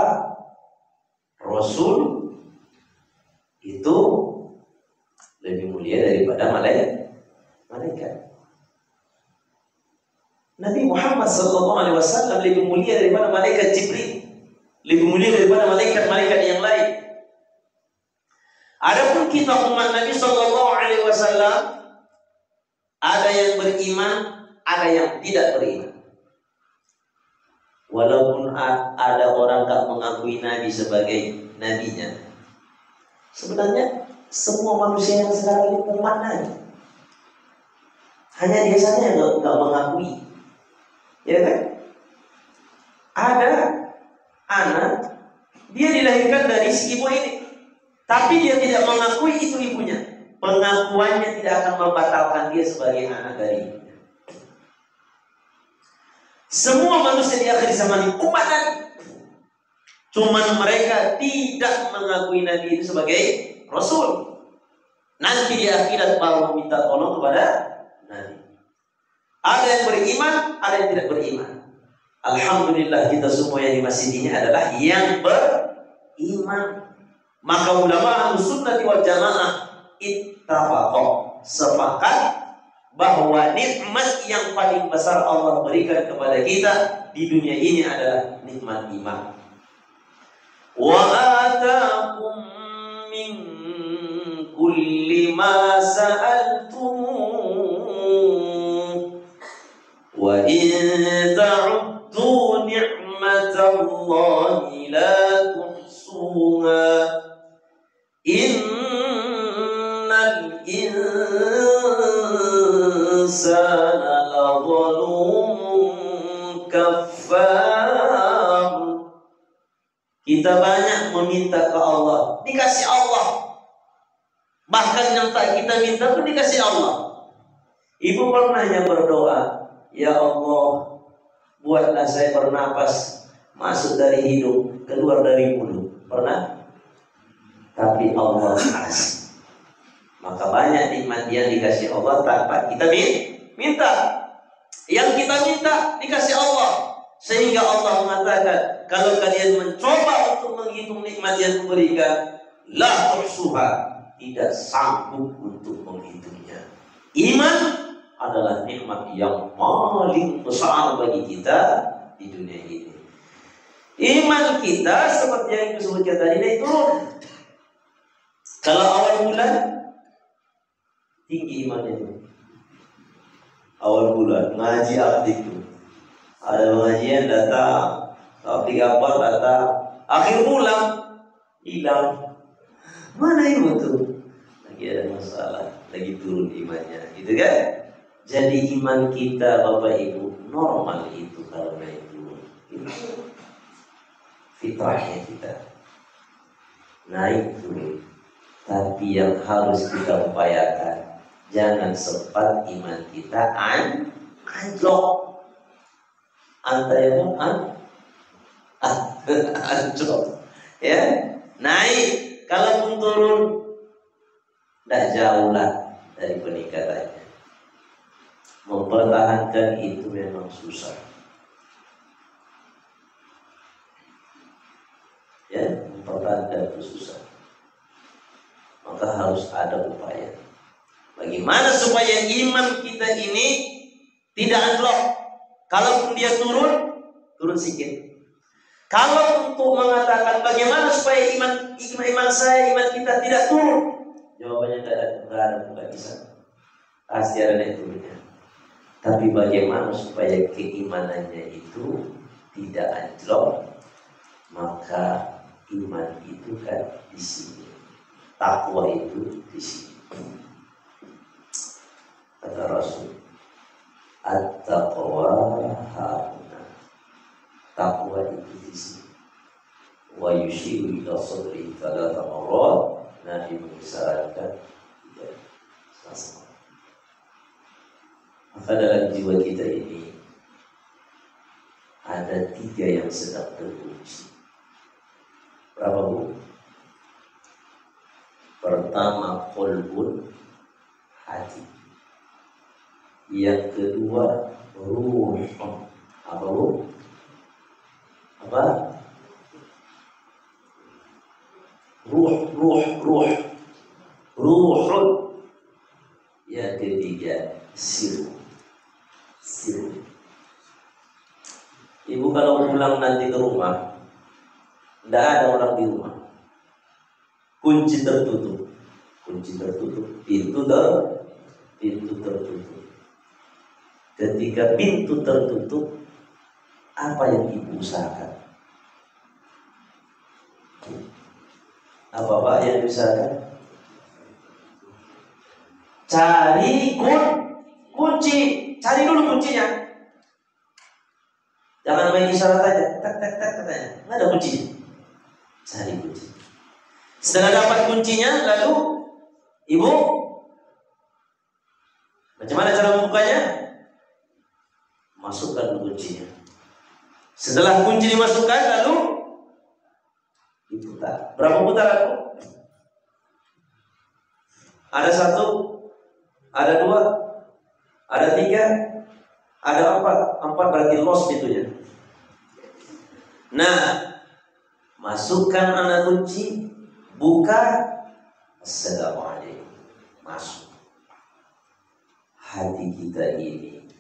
Rasul itu lebih mulia daripada malaikat. Nabi Muhammad SAW lebih mulia daripada malaikat Jibril, lebih mulia daripada malaikat-malaikat yang lain. Adapun kita umat Nabi SAW, ada yang beriman, ada yang tidak beriman. Walaupun ada orang tak mengakui Nabi sebagai nabinya, sebenarnya semua manusia yang sekarang ini umat Nabi. Hanya dia saja yang tak mengakui. Ya kan? Ada anak, dia dilahirkan dari si ibu ini, tapi dia tidak mengakui itu ibunya. Pengakuannya tidak akan membatalkan dia sebagai anak dari ibunya. Semua manusia di akhir zaman ini umat Nabi, cuman mereka tidak mengakui Nabi itu sebagai Rasul. Nanti di akhirat baru minta tolong kepada Nabi. Ada yang beriman, ada yang tidak beriman. Alhamdulillah kita semua yang di masjid ini adalah yang beriman. Maka ulama Ahlussunnah wal Jamaah ittafaqah, sepakat bahwa nikmat yang paling besar Allah berikan kepada kita di dunia ini adalah nikmat iman. Wa ataakum min kulli ma sa'altum wa in ta'uddu ni'matallahi la tuhsuha innal insana lazalumun kafar. Kita banyak meminta ke Allah, dikasih Allah. Bahkan yang tak kita minta pun dikasih Allah. Ibu pernah yang berdoa, ya Allah, buatlah saya bernapas, masuk dari hidung, keluar dari mulut. Pernah? Tapi Allah kasih. Maka banyak nikmat yang dikasih Allah tanpa kita minta. Yang kita minta dikasih Allah. Sehingga Allah mengatakan, kalau kalian mencoba untuk menghitung nikmat yang kuberikan, la tuhsuha, tidak sanggup untuk menghitungnya. Iman adalah nikmat yang paling besar bagi kita di dunia ini. Iman kita seperti yang disebutkan tadi, naik turun. Kalau awal bulan tinggi imannya itu. Awal bulan ngaji aktif itu. Ada pengajian datang, tapi gambar datang. Akhir bulan hilang. Mana ibu tuh? Lagi ada masalah, lagi turun imannya, gitu kan? Jadi iman kita Bapak Ibu normal itu kalau naik turun. Itu fitrahnya kita naik turun. Tapi yang harus kita upayakan, jangan sempat iman kita anjlok. Antara anjlok. Ya, naik. Kalaupun turun, tidak jauh lah dari peningkatannya. Mempertahankan itu memang susah. Ya, mempertahankan itu susah. Maka harus ada upaya. Bagaimana supaya iman kita ini tidak anjlok? Kalaupun dia turun sedikit. Kalau untuk mengatakan bagaimana supaya iman saya, iman kita tidak turun, jawabannya tidak bisa. Pasti ada naik turunnya. Tapi bagaimana supaya keimanannya itu tidak anjlok? Maka iman itu kan di sini, takwa itu di sini. Kata Rasul, at-taqwa hauna, takwa itu di sini. Wa yushiru ila sadri thalatha marrat, Nabi mengisyaratkan tidak sama. Maka dalam jiwa kita ini ada 3 yang sedang teruji. Berapa Bu? Pertama qalbun, hati. Yang kedua ruh. Apa Bu? Apa? Ruhun. Ibu kalau pulang nanti ke rumah, tidak ada orang di rumah, kunci tertutup, pintu tertutup. Ketika pintu tertutup, apa yang ibu usahakan? Apa Pak yang diusahakan? Cari kunci, cari dulu kuncinya. Jangan main isyarat aja, tak katanya, nggak ada kunci. Cari kunci. Setelah dapat kuncinya, lalu ibu, bagaimana cara membukanya? Masukkan kuncinya. Setelah kunci dimasukkan, lalu diputar. Berapa putaran? Ada 1, ada 2, ada 3, ada 4. 4 berarti los pintunya. Nah, masukkan anak kunci, buka, assalamualaikum, masuk. Hati kita ini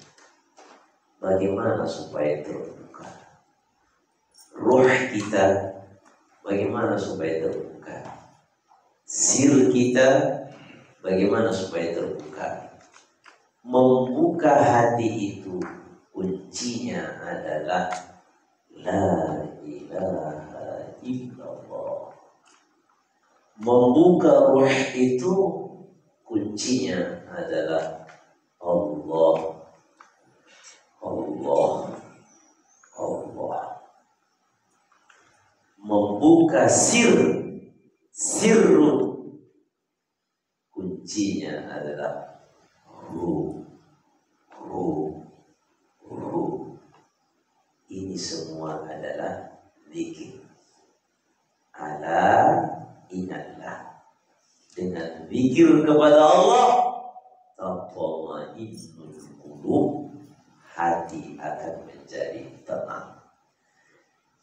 bagaimana supaya terbuka? Ruh kita bagaimana supaya terbuka? Sir kita bagaimana supaya terbuka? Membuka hati itu kuncinya adalah la ilaha illallah. Membuka ruh itu kuncinya adalah Allah. Membuka sirru kuncinya adalah ruh. Ini semua adalah zikir. Ala inallah. Dengan zikir kepada Allah, tatma'innul qulub, hati akan menjadi tenang.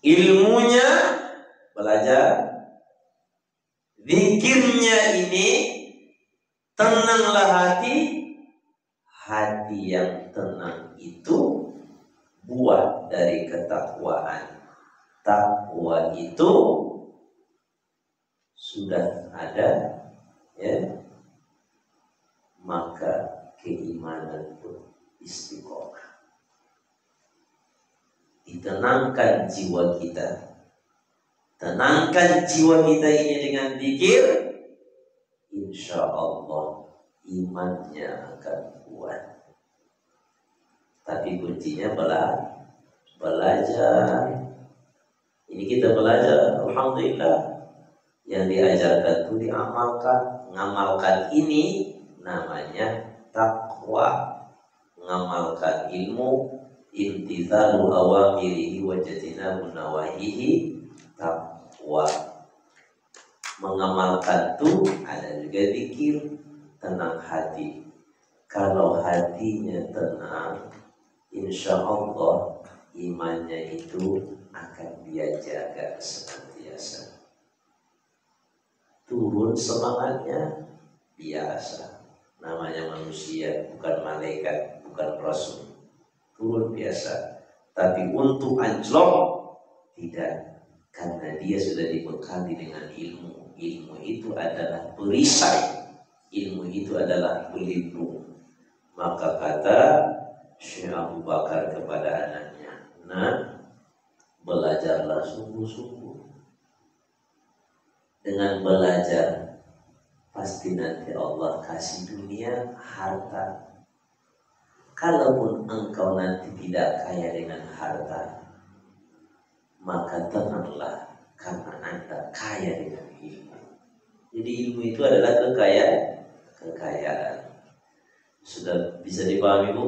Ilmunya belajar, zikirnya ini tenanglah hati. Hati yang tenang itu buah dari ketakwaan. Takwa itu sudah ada, ya, maka keimanan pun istiqomah. Ditenangkan jiwa kita. Tenangkan jiwa kita ini dengan zikir, insya Allah imannya akan kuat. Tapi kuncinya belajar. Ini kita belajar, alhamdulillah. Yang diajarkan itu diamalkan. Ngamalkan ini namanya takwa. Ngamalkan ilmu, imtithalu awamirihi wa jatinabu nawahihi, takwa. Mengamalkan itu ada juga zikir, tenang hati. Kalau hatinya tenang, insya Allah imannya itu akan dia jaga senantiasa. Turun semangatnya biasa. Namanya manusia, bukan malaikat, bukan rasul. Turun biasa. Tapi untuk anjlok tidak, karena dia sudah dibekali dengan ilmu. Ilmu itu adalah perisai. Ilmu itu adalah pelindung. Maka kata Syekh Abu Bakar kepada anaknya, "Nak, belajarlah sungguh-sungguh. Dengan belajar pasti nanti Allah kasih dunia harta. Kalaupun engkau nanti tidak kaya dengan harta, maka tenanglah karena Anda kaya dengan ilmu." Jadi ilmu itu adalah kekayaan. Sudah bisa dipahami, Bu?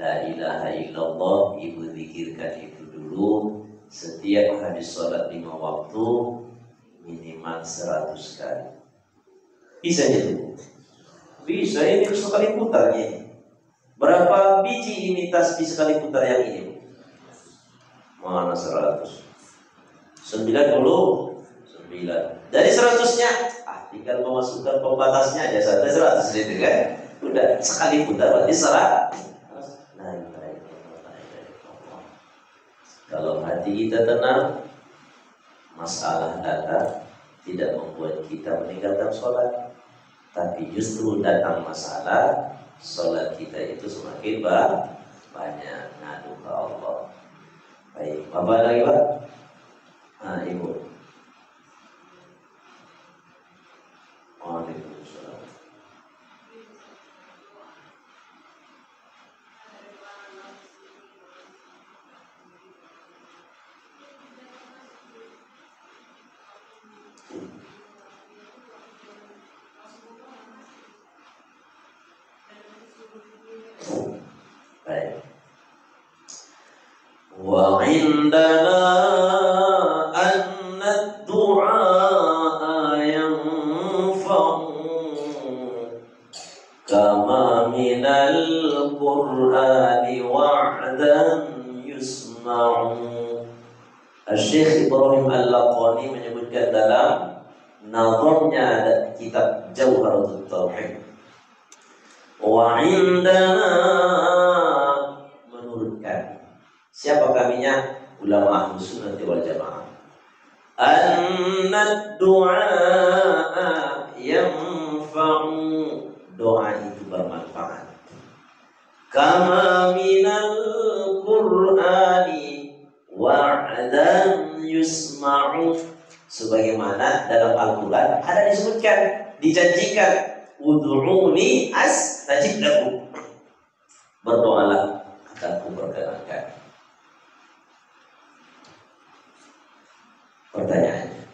La ilaha illallah, ibu zikirkan itu dulu. Setiap habis sholat 5 waktu minimal 100 kali. Bisa itu? Bisa, ini sekali putarnya. Berapa biji ini tasbih sekali putar yang ini? Mana 100? 99. Dari 100-nya, tinggal memasukkan pembatasnya aja sampai 100 gitu kan. Udah sekali putar berarti 100. Kalau hati kita tenang, masalah datang tidak membuat kita meninggalkan sholat, tapi justru datang masalah, sholat kita itu semakin banyak ngadu ke Allah. Baik, Bapak lagi Pak? Ibu. Waalaikumsalam. Baik. Wa indana anna ad-du'a yanfa'u kama minal Qur'ani wa'dan yusma'u. Syekh Ibrahim Al-Laqani menyebutkan dalam nazamnya ada kitab Jawharatul Tauhid. Wa indana, menurutkan siapa kaminya? Ulama Ahlus Sunnah wal Jamaah. Anna du'a yanfa'u, doa itu bermanfaat. Kama minal Qur'ani wa'dan yusma'u, sebagaimana dalam Al-Quran ada disebutkan, dijanjikan, ud'uni astajib lakum, berdoalah akan kuperkenankan. Pertanyaannya,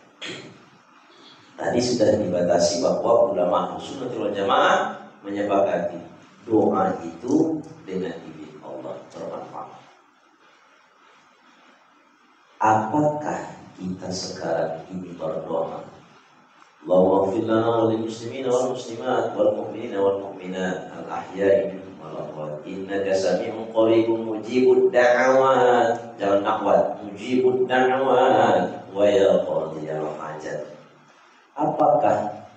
tadi sudah dibatasi bahwa ulama Ahlus Sunnah wal Jamaah menyepakati doa itu dengan izin Allah bermanfaat. Apakah kita sekarang ini berdoa, Allahumma ighfir lana wa lil muslimina wal muslimat wal mu'minina wal mu'minat al ahya'i minhum wal amwat innaka sami'un qaribun mujibud da'awat, jangan akhwat, mujibud da'awat wa ya qadiyal hajat. Apakah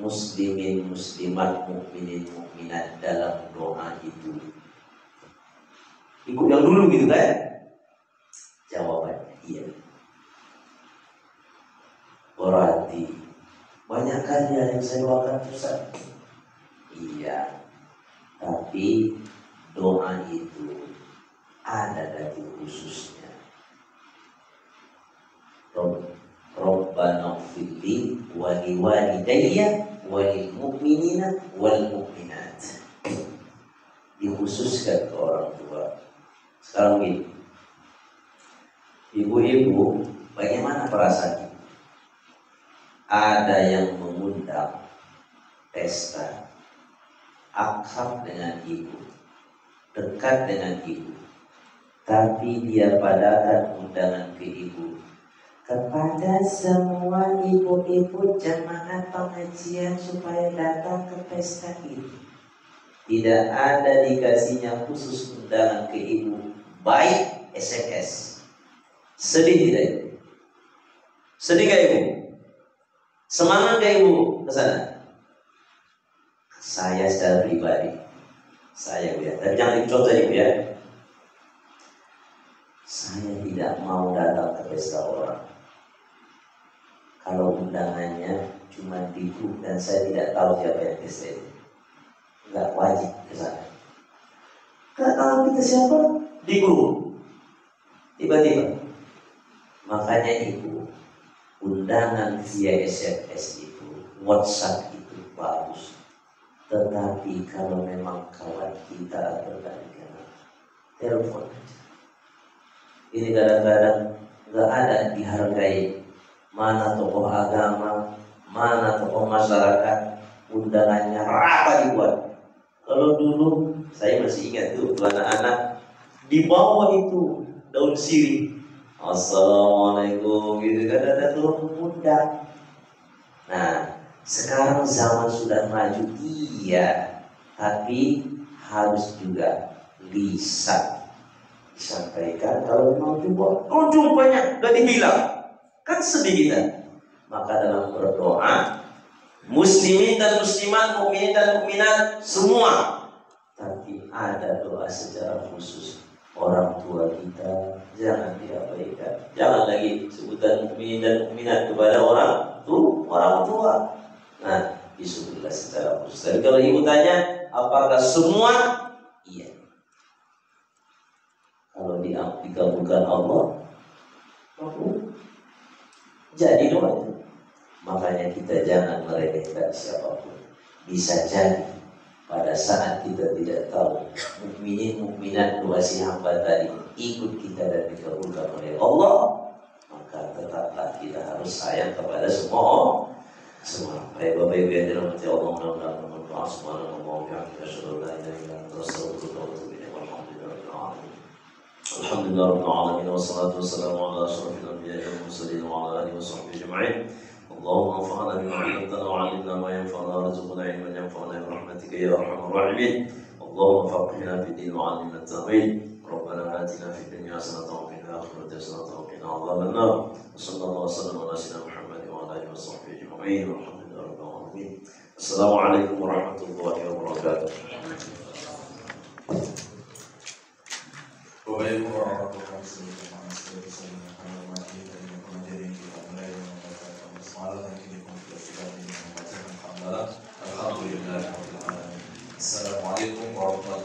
muslimin muslimat mukminin mukminat dalam doa itu ikut yang dulu gitu kan? Jawabannya iya. Berarti banyak kali yang saya doakan Ustaz. Iya, tapi doa itu ada dari khususnya. Rabbana ighfirli wa liwalidayya wa lil mu'minina wal mu'minat. Dikhususkan ke orang tua. Sekarang begini, ibu-ibu, bagaimana perasaan? Ada yang mengundang pesta, akrab dengan ibu, dekat dengan ibu, tapi dia padakan undangan ke ibu, kepada semua ibu-ibu jemaah pengajian supaya datang ke pesta itu. Tidak ada dikasihnya khusus undangan ke ibu, baik SMS. Sedih tidak ibu? Sedih gak ibu? Semangat gak ibu ke sana? Saya secara pribadi, saya ya, tapi jangan dicontoh ibu ya. Saya tidak mau datang ke pesta orang kalau undangannya cuma di grup dan saya tidak tahu siapa yang pesta itu. Nggak wajib ke sana. Nggak tahu kita siapa di grup, tiba-tiba. Makanya ibu, undangan via SMS itu, WhatsApp itu bagus. Tetapi kalau memang kawan kita bergantian, telepon aja. Ini kadang-kadang nggak ada dihargai. Mana tokoh agama, mana tokoh masyarakat, undangannya rapat dibuat. Kalau dulu saya masih ingat tuh anak-anak di bawah itu daun sirih. Assalamualaikum gitu kan, ada turun undang. Nah, sekarang zaman sudah maju, iya, tapi harus juga lisan disampaikan. Kalau mau jumpa, banyak gak dibilang, kan sedih kita. Maka dalam berdoa, muslimin dan muslimat, mukminin dan mukminat semua, tapi ada doa secara khusus orang tua kita, jangan tidak mukminin dan mukminat kepada orang tua. Nah, disuruhlah secara khusus. Tapi kalau ibu tanya, apakah semua? Iya. Kalau dikabulkan Allah, jadi doa itu. Makanya kita jangan meremehkan siapapun. Bisa jadi pada saat kita tidak tahu mukminin mukminat doa si hamba tadi ikut kita dan dikabulkan oleh Allah, maka tetaplah kita harus sayang kepada semua. Baik Bapak Ibu yang dirahmati Allah, mudah-mudahan bermanfaat. Subhanallah wa bihamdihi, asyhadu an la ilaha illa anta, astaghfiruka wa atubu ilaik. Alhamdulillah rabbil alamin, wassalatu wassalamu ala asyrafil anbiya'i wal mursalin wa ala alihi wa sahbihi ajma'in. Allahumma anfa'na bima 'allamtana wa 'allimna ma yanfa'una warzuqna 'ilman yanfa'una bi rahmatika ya arhamar rahimin. Allahumma faqihna fid din wa 'allimna at-ta'wil. Rabbana atina fid dunya hasanatan wa fil akhirati hasanatan wa qina adhaban nar. Sallallahu wasallam ala sayyidina Muhammad wa ala alihi wa sahbihi ajma'in. Walhamdulillahi rabbil alamin. Assalamualaikum warahmatullahi wabarakatuh. Bapak Ibu warahmatullahi wabarakatuh. Materi kita mulai dengan semalam dan kini kita membaca alhamdulillah. Assalamualaikum warahmatullahi wabarakatuh.